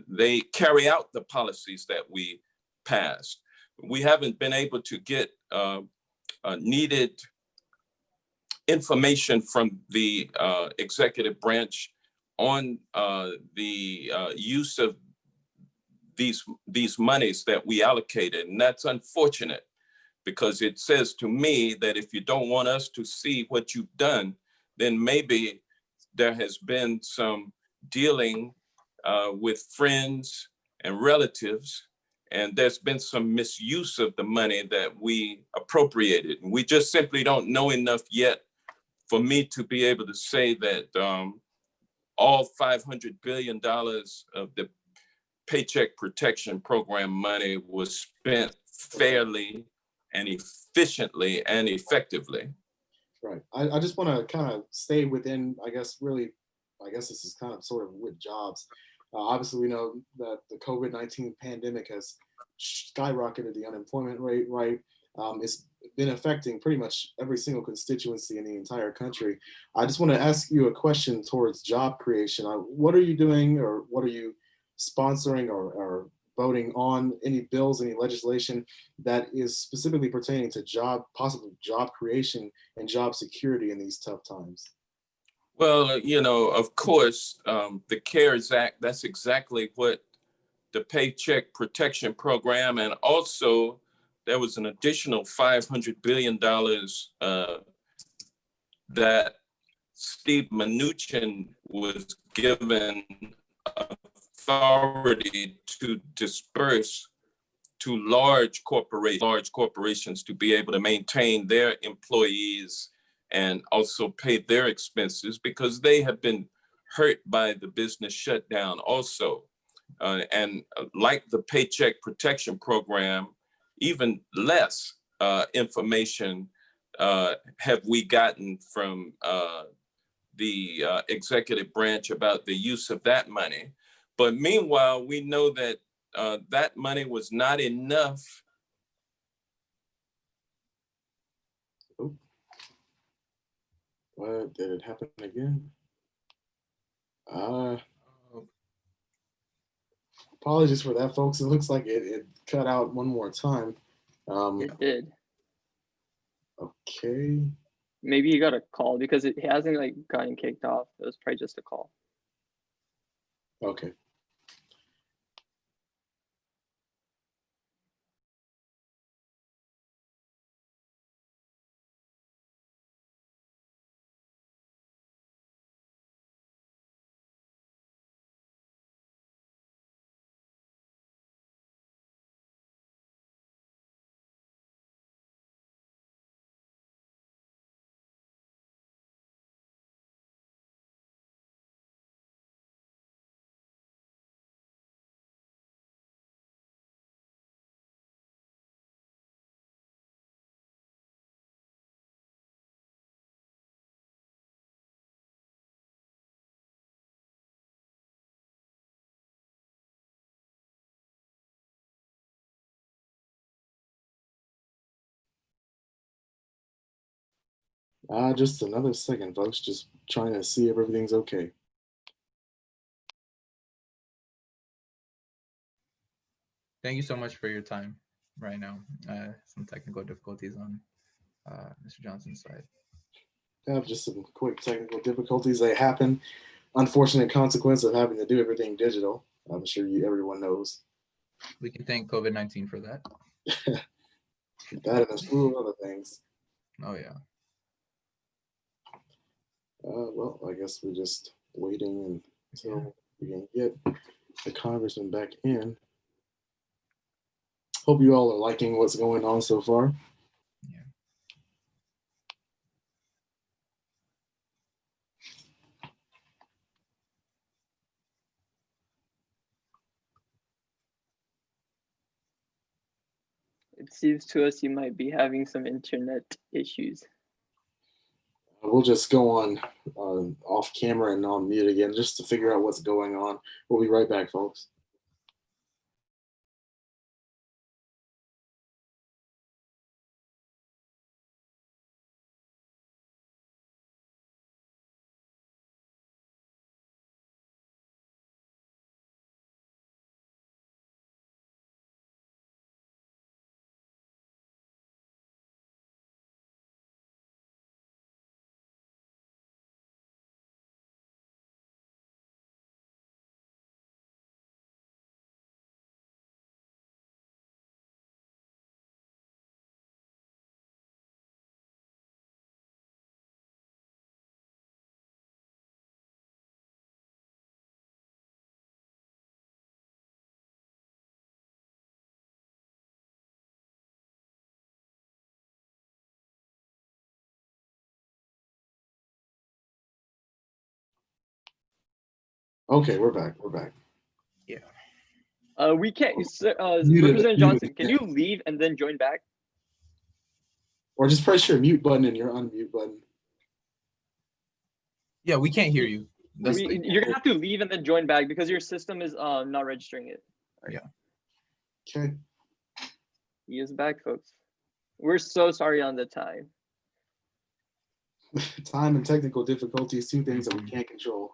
they carry out the policies that we passed. We haven't been able to get needed information from the executive branch on the use of these monies that we allocated. And that's unfortunate, because it says to me that if you don't want us to see what you've done, then maybe there has been some dealing with friends and relatives, and there's been some misuse of the money that we appropriated. And we just simply don't know enough yet for me to be able to say that all $500 billion of the Paycheck Protection Program money was spent fairly and efficiently and effectively. Right. I just want to kind of stay within, I guess this is kind of sort of with jobs. Obviously, we know that the COVID-19 pandemic has skyrocketed the unemployment rate, right? It's been affecting pretty much every single constituency in the entire country. I just want to ask you a question towards job creation. What are you doing, or what are you sponsoring or voting on, any bills, any legislation that is specifically pertaining to possible job creation and job security in these tough times? Well, of course, the CARES Act, that's exactly what the Paycheck Protection Program, and also there was an additional $500 billion that Steve Mnuchin was given authority to disperse to large corporations to be able to maintain their employees and also pay their expenses, because they have been hurt by the business shutdown also. And like the Paycheck Protection Program, even less information have we gotten from the executive branch about the use of that money. But meanwhile, we know that that money was not enough. Oh. What, did it happen again? Apologies for that, folks. It looks like it cut out one more time. It did. Okay. Maybe you got a call, because it hasn't gotten kicked off. It was probably just a call. Okay. Just another second, folks. Just trying to see if everything's okay. Thank you so much for your time right now. Some technical difficulties on Mr. Johnson's side. Have just some quick technical difficulties. They happen. Unfortunate consequence of having to do everything digital. I'm sure everyone knows. We can thank COVID-19 for that. That and a slew of other things. Oh yeah. Well, I guess we're just waiting until we can get the congressman back in. Hope you all are liking what's going on so far. Yeah. It seems to us you might be having some internet issues. We'll just go on off camera and on mute again just to figure out what's going on. We'll be right back, folks. Okay, we're back. We're back. Yeah. We can't. Muted, Representative Johnson, muted. can you leave and then join back? Or just press your mute button and your unmute button. Yeah, we can't hear you. That's You're gonna have to leave and then join back because your system is not registering it. Yeah. Okay. He is back, folks. We're so sorry on the time. Time and technical difficulties, two things that we can't control.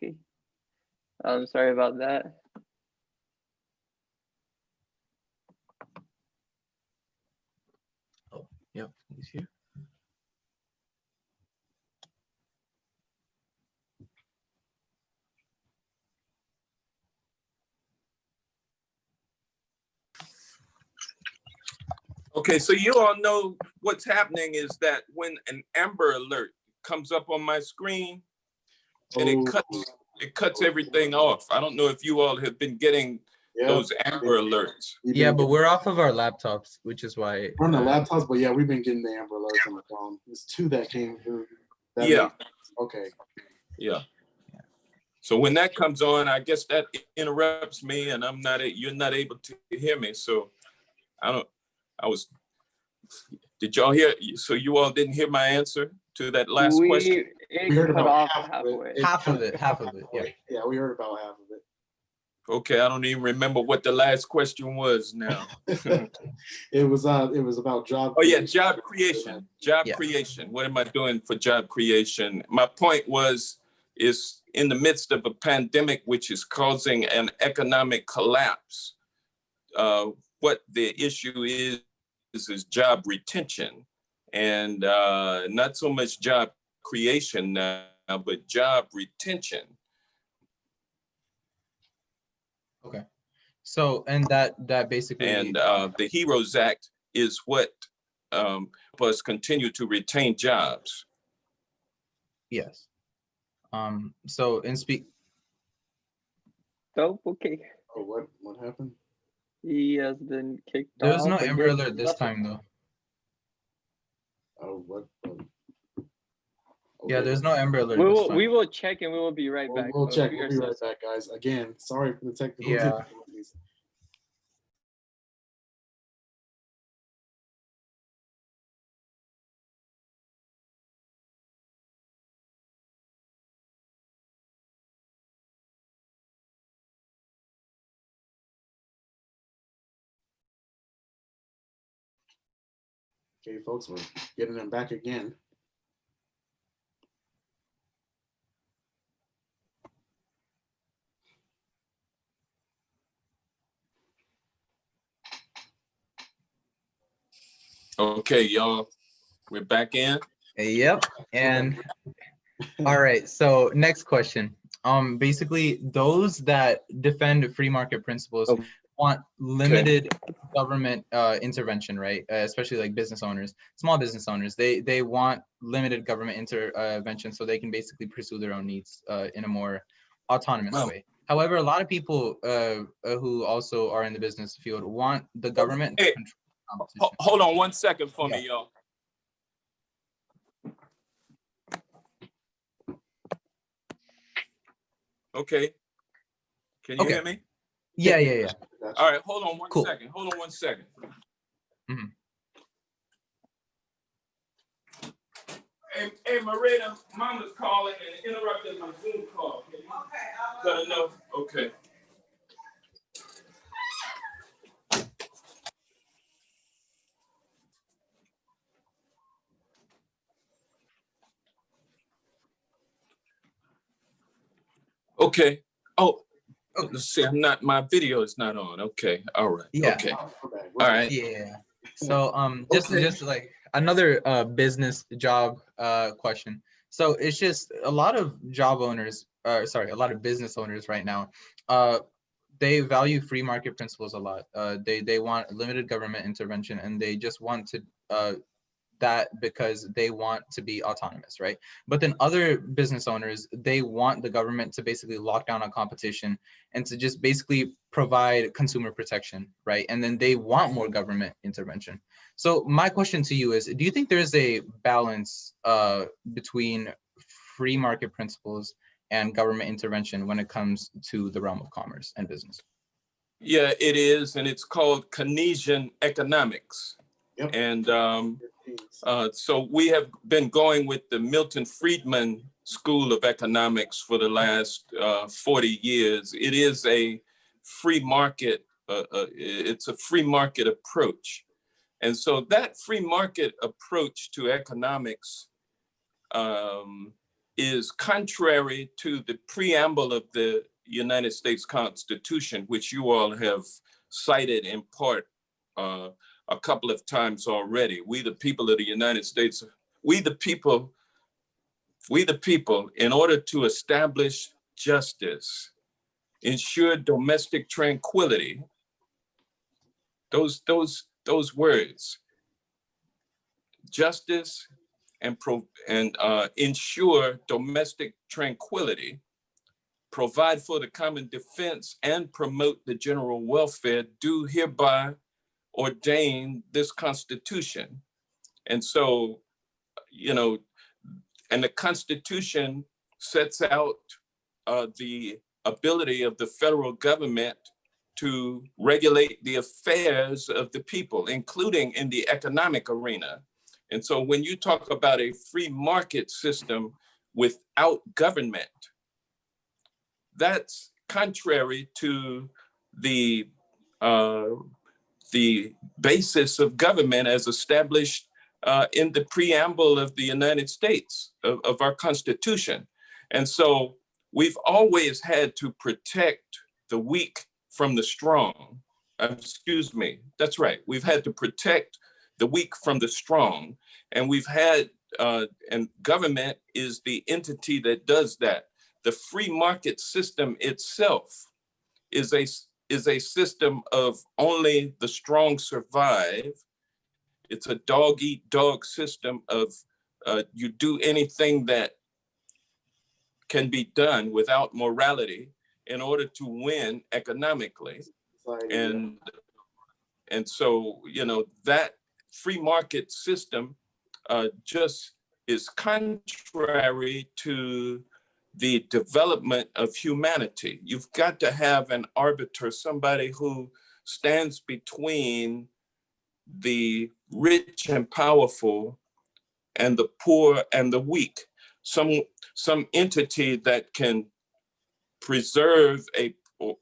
Okay. I'm sorry about that. Oh, yep, he's here. Okay, so you all know what's happening is that when an Amber Alert comes up on my screen, and it cuts everything off. I don't know if you all have been getting those Amber Alerts. Yeah, but we're off of our laptops, which is why. We're on the laptops, but yeah, we've been getting the Amber Alerts on the phone. There's two that came through. Yeah. Okay. Yeah. So when that comes on, I guess that interrupts me, and you're not able to hear me. So did y'all hear? So you all didn't hear my answer to that last question? We heard cut about off halfway. Half of it. Yeah. Yeah, we heard about half of it. Okay, I don't even remember what the last question was now. It was about job. Oh yeah, job creation. Job creation. What am I doing for job creation? My point is in the midst of a pandemic which is causing an economic collapse. What the issue is job retention, and not so much job creation now, but job retention. Okay. So, and that basically. And the HEROES Act is what us continue to retain jobs. Yes. So Oh, okay. Oh, what happened? He has been kicked off. There was no Amber Alert this time though. Oh, what? Yeah, Okay. there's no Amber Alert. We at this will time. we will check and we will be right back. We'll check. We We'll are be so right sorry. back, guys. Again, sorry for the technical Yeah. difficulties. Okay, folks, we're getting them back again. Okay, y'all, we're back in. Yep. And all right. So next question. Basically, those that defend free market principles Oh, want limited government intervention, right? Especially like business owners, small business owners. They want limited government intervention so they can basically pursue their own needs in a more autonomous Wow. way. However, a lot of people who also are in the business field want the government to Hey, control competition. Hold on 1 second for me, y'all. Okay. Can you Okay. hear me? Yeah. Gotcha. All right, hold on 1 Cool. second. Hold on 1 second. Mhm. Hey, Marita, Mama's calling and interrupted my Zoom call. Can you let her know? Okay. Okay. Oh, Okay. let's see. My video is not on. Okay. All right. Yeah. Okay. We're back. All right. Yeah. So Okay. just like another business job question. So it's just a lot of job owners, a lot of business owners right now, they value free market principles a lot. They want limited government intervention, and they just want to that because they want to be autonomous, right? But then other business owners, they want the government to basically lock down on competition and to just basically provide consumer protection, right? And then they want more government intervention. So my question to you is, do you think there's a balance between free market principles and government intervention when it comes to the realm of commerce and business? Yeah, it is, and it's called Keynesian economics. Yep. And so we have been going with the Milton Friedman School of Economics for the last 40 years. It is a free market. It's a free market approach. And so that free market approach to economics is contrary to the preamble of the United States Constitution, which you all have cited in part a couple of times already. We, the people of the United States, we the people, in order to establish justice, ensure domestic tranquility, those words, justice and ensure domestic tranquility, provide for the common defense, and promote the general welfare, do hereby ordain this Constitution. And so, and the Constitution sets out the ability of the federal government to regulate the affairs of the people, including in the economic arena. And so when you talk about a free market system without government, that's contrary to the basis of government as established in the preamble of the United States, of our Constitution. And so we've always had to protect the weak from the strong. Excuse me, that's right. We've had to protect the weak from the strong. And we've had, and government is the entity that does that. The free market system itself is a system of only the strong survive. It's a dog eat dog system of you do anything that can be done without morality in order to win economically. And so, that free market system just is contrary to the development of humanity. You've got to have an arbiter, somebody who stands between the rich and powerful and the poor and the weak. Some entity that can preserve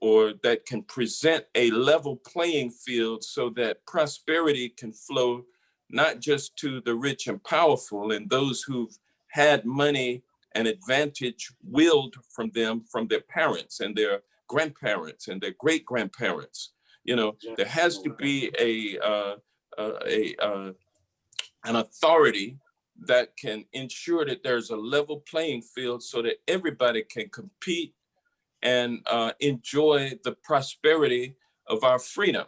or that can present a level playing field so that prosperity can flow not just to the rich and powerful and those who've had money and advantage willed from them, from their parents and their grandparents and their great grandparents. You know, there has to be an authority that can ensure that there's a level playing field so that everybody can compete and enjoy the prosperity of our freedom.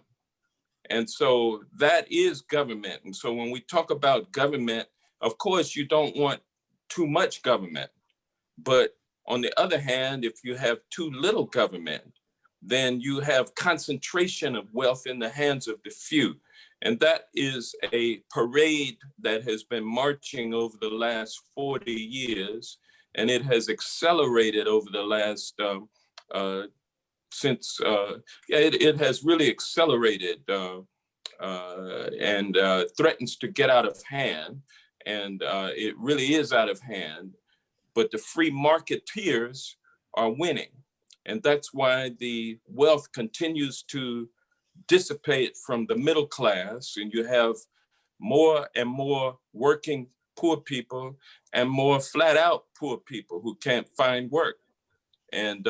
And so that is government. And so when we talk about government, of course, you don't want too much government. But on the other hand, if you have too little government, then you have concentration of wealth in the hands of the few. And that is a parade that has been marching over the last 40 years. And it has accelerated over the last, it has really accelerated and threatens to get out of hand. And it really is out of hand. But the free marketeers are winning. And that's why the wealth continues to dissipate from the middle class, and you have more and more working poor people and more flat out poor people who can't find work. And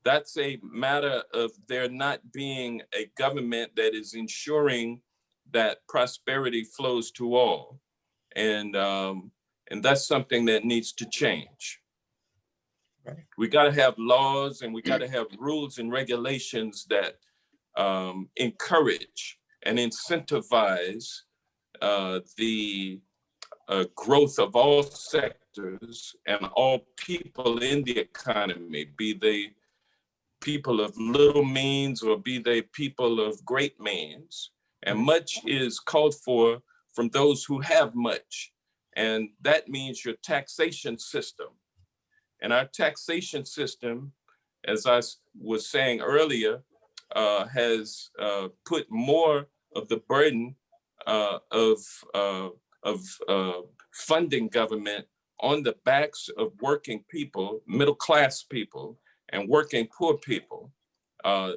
that's a matter of there not being a government that is ensuring that prosperity flows to all. And that's something that needs to change. Right. We got to have laws and we got to have rules and regulations that encourage and incentivize the growth of all sectors and all people in the economy, be they people of little means or be they people of great means. And much is called for from those who have much. And that means your taxation system. And our taxation system, as I was saying earlier, has put more of the burden of funding government on the backs of working people, middle class people, and working poor people.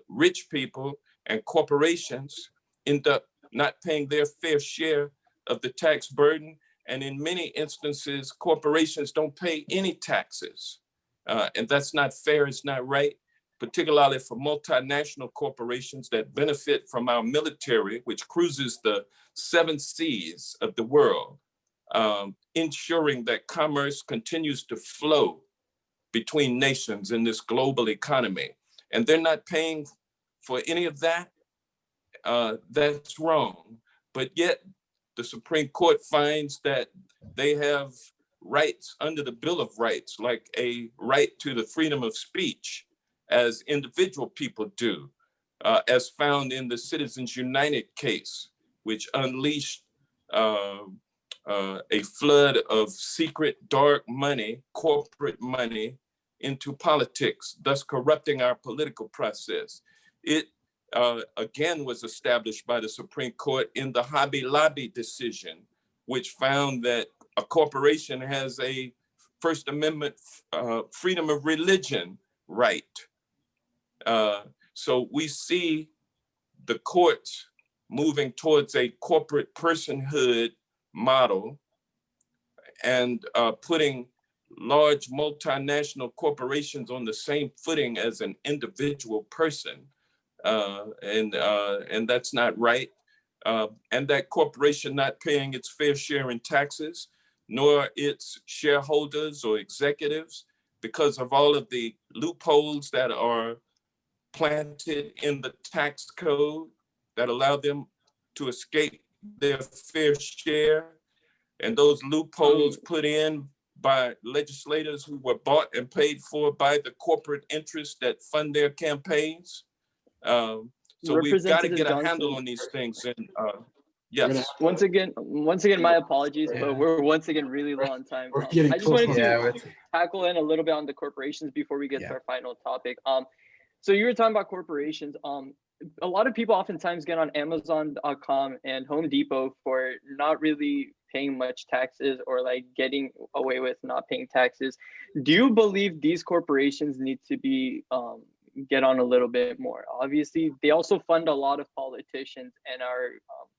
Rich people and corporations end up not paying their fair share of the tax burden. And in many instances, corporations don't pay any taxes. And that's not fair, it's not right, particularly for multinational corporations that benefit from our military, which cruises the 7 seas of the world, ensuring that commerce continues to flow between nations in this global economy. And they're not paying for any of that. That's wrong. But yet the Supreme Court finds that they have rights under the Bill of Rights, like a right to the freedom of speech, as individual people do, as found in the Citizens United case, which unleashed a flood of secret, dark money, corporate money, into politics, thus corrupting our political process. It again was established by the Supreme Court in the Hobby Lobby decision, which found that a corporation has a First Amendment freedom of religion right. So we see the courts moving towards a corporate personhood model and putting large multinational corporations on the same footing as an individual person. And that's not right. And that corporation not paying its fair share in taxes, nor its shareholders or executives, because of all of the loopholes that are planted in the tax code that allow them to escape their fair share. And those loopholes put in by legislators who were bought and paid for by the corporate interests that fund their campaigns. So we've got to get a handle on these things. And Yes. Once again, my apologies, Yeah. but we're once again really low on time. We're getting I just close wanted on to Yeah, tackle in a little bit on the corporations before we get Yeah. to our final topic. So you were talking about corporations. A lot of people oftentimes get on Amazon.com and Home Depot for not really paying much taxes or like getting away with not paying taxes. Do you believe these corporations need to be get on a little bit more? Obviously, they also fund a lot of politicians in our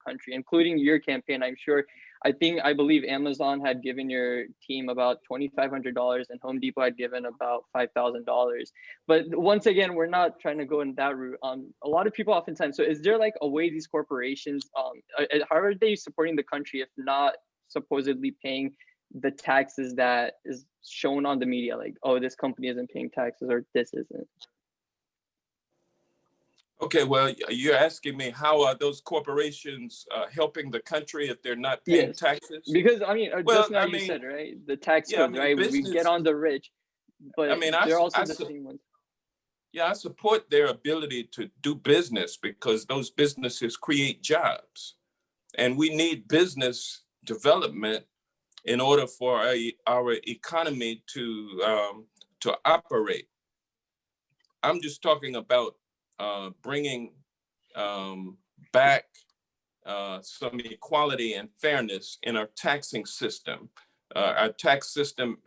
country, including your campaign. I'm sure. I believe Amazon had given your team about $2,500 and Home Depot had given about $5,000. But once again, we're not trying to go in that route. A lot of people oftentimes, so is there like a way these corporations, how are they supporting the country if not supposedly paying the taxes that is shown on the media? Like, oh, this company isn't paying taxes or this isn't. Okay, well, you're asking me how are those corporations helping the country if they're not paying Yes, taxes? because I mean, Well, just now I you mean, said, right, the tax yeah, I code, mean, right? We get business. on the rich, but I mean, they're also the same ones. Yeah, I support their ability to do business because those businesses create jobs, and we need business development in order for our economy to operate. I'm just talking about bringing back some equality and fairness in our taxing system. Our tax system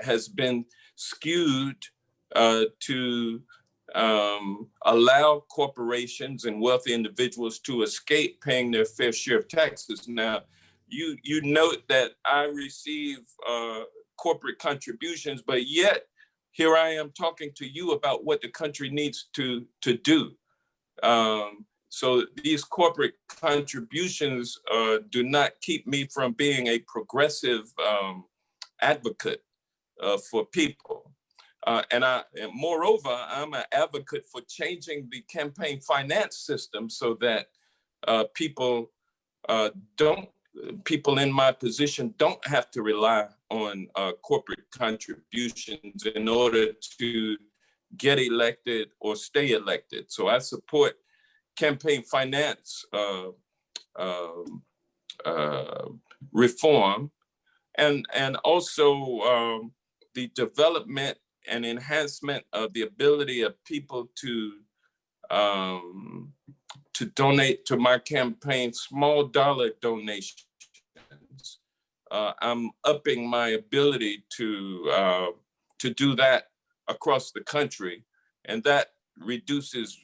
has been skewed to allow corporations and wealthy individuals to escape paying their fair share of taxes. Now, you note that I receive corporate contributions, but yet here I am talking to you about what the country needs to do. So these corporate contributions do not keep me from being a progressive advocate for people. And moreover, I'm an advocate for changing the campaign finance system so that people in my position don't have to rely on corporate contributions in order to get elected or stay elected. So I support campaign finance reform, and also the development and enhancement of the ability of people to donate to my campaign, small dollar donations. I'm upping my ability to do that across the country, and that reduces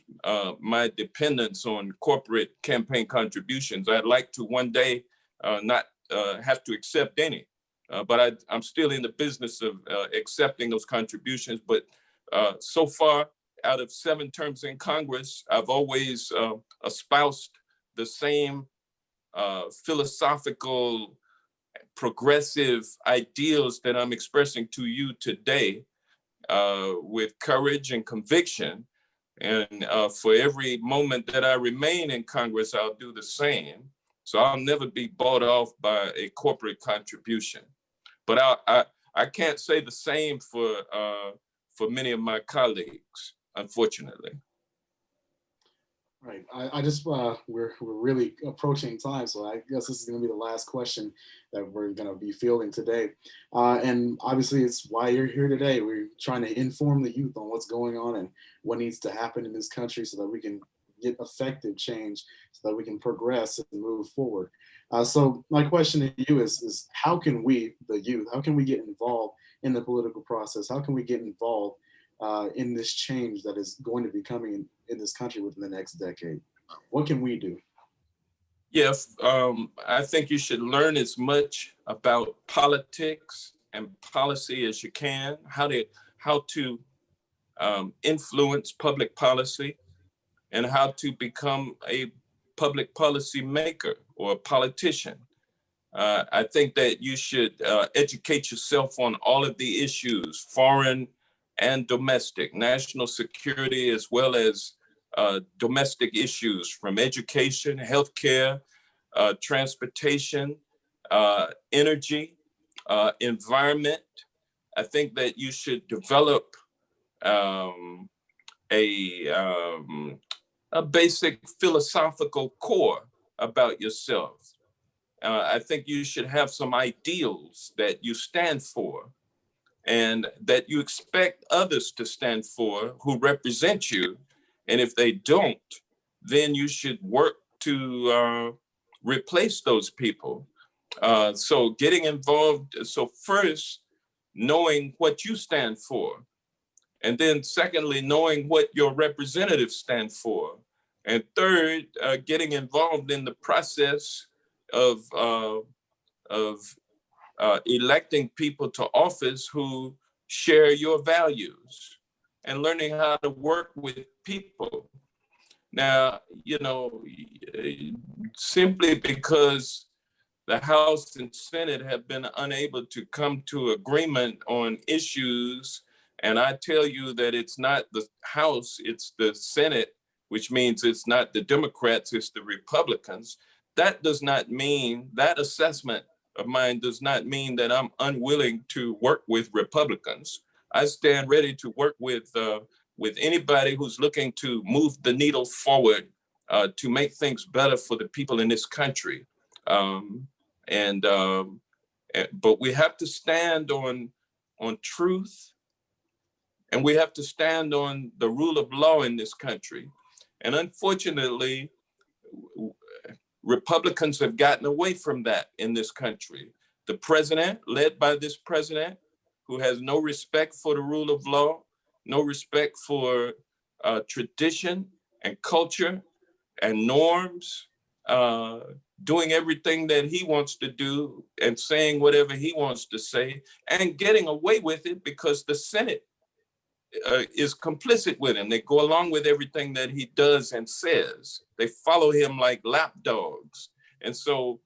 my dependence on corporate campaign contributions. I'd like to one day not have to accept any, but I'm still in the business of accepting those contributions. But so far, out of 7 terms in Congress, I've always espoused the same philosophical, progressive ideals that I'm expressing to you today with courage and conviction. And for every moment that I remain in Congress, I'll do the same. So I'll never be bought off by a corporate contribution. But I can't say the same for many of my colleagues, unfortunately. Right. I just we're really approaching time, so I guess this is going to be the last question that we're going to be fielding today. And obviously, it's why you're here today. We're trying to inform the youth on what's going on and what needs to happen in this country, so that we can get effective change, so that we can progress and move forward. So my question to you is how can we, the youth, how can we get involved in the political process? How can we get involved in this change that is going to be coming in this country within the next decade? What can we do? Yes, I think you should learn as much about politics and policy as you can, how to influence public policy, and how to become a public policy maker or a politician. I think that you should educate yourself on all of the issues, foreign and domestic, national security, as well as domestic issues, from education, healthcare, transportation, energy, environment. I think that you should develop a basic philosophical core about yourself. I think you should have some ideals that you stand for and that you expect others to stand for who represent you. And if they don't, then you should work to replace those people. So getting involved, so first, knowing what you stand for. And then secondly, knowing what your representatives stand for. And third, getting involved in the process of electing people to office who share your values and learning how to work with people. Now, you know, simply because the House and Senate have been unable to come to agreement on issues, and I tell you that it's not the House, it's the Senate, which means it's not the Democrats, it's the Republicans. That does not mean, that assessment of mine does not mean that I'm unwilling to work with Republicans. I stand ready to work with anybody who's looking to move the needle forward to make things better for the people in this country. But we have to stand on truth, and we have to stand on the rule of law in this country. And unfortunately, Republicans have gotten away from that in this country. The president, led by this president, who has no respect for the rule of law, no respect for tradition and culture and norms, doing everything that he wants to do and saying whatever he wants to say and getting away with it because the Senate is complicit with him. They go along with everything that he does and says. They follow him like lapdogs. And so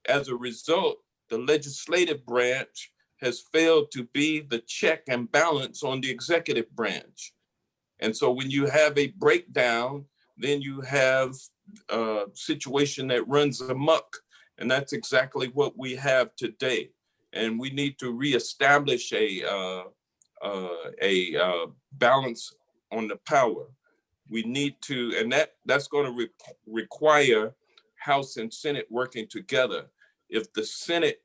as a result, the legislative branch has failed to be the check and balance on the executive branch. And so when you have a breakdown, then you have a situation that runs amok. And that's exactly what we have today. And we need to reestablish a balance on the power. We need to, and that's going to require House and Senate working together. If the Senate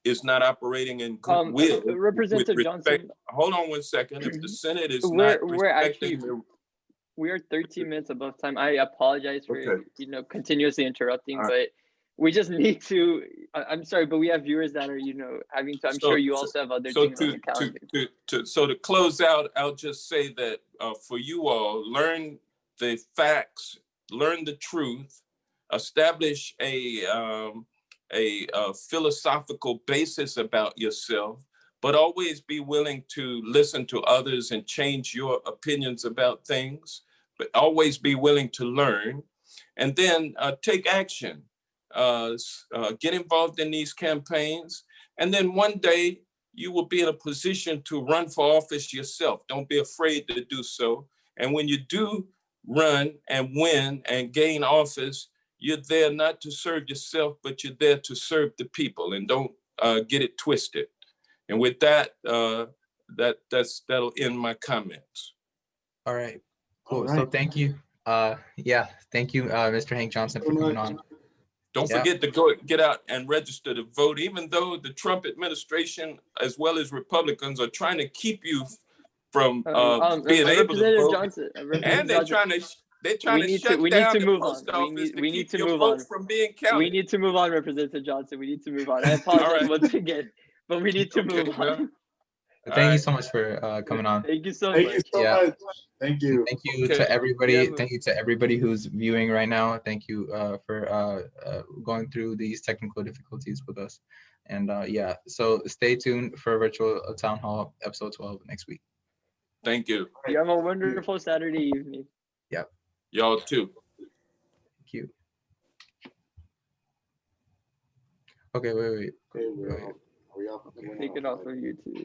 is not operating in goodwill, Representative Johnson, hold on one second. If the Senate is not respecting we are 13 minutes above time. I apologize for continuously interrupting, but we just need to. I'm sorry, but we have viewers that are having to. I'm sure you also have other things on the calendar. So to close out, I'll just say that for you all, learn the facts, learn the truth, establish a philosophical basis about yourself, but always be willing to listen to others and change your opinions about things, but always be willing to learn, and then take action. Get involved in these campaigns, and then one day you will be in a position to run for office yourself. Don't be afraid to do so. And when you do run and win and gain office, you're there not to serve yourself, but you're there to serve the people, and don't get it twisted. And with that, that'll end my comments. All right, cool. All right. So thank you. Thank you, Mr. Hank Johnson, for coming on. Don't forget to get out and register to vote, even though the Trump administration, as well as Republicans, are trying to keep you from being able to vote. Johnson, and they're trying to shut down the post office to keep your vote from being counted. We need to move on, Representative Johnson. We need to move on. I apologize once again, but we need to move on. Thank you so much for coming on. Thank you so much. Thank you. Thank you to everybody. Thank you to everybody who's viewing right now. Thank you for going through these technical difficulties with us. And so stay tuned for Virtual Town Hall episode 12 next week. Thank you. You have a wonderful Saturday evening. Yep. Y'all too. Thank you. Okay, wait. Are we off? Take it off of YouTube.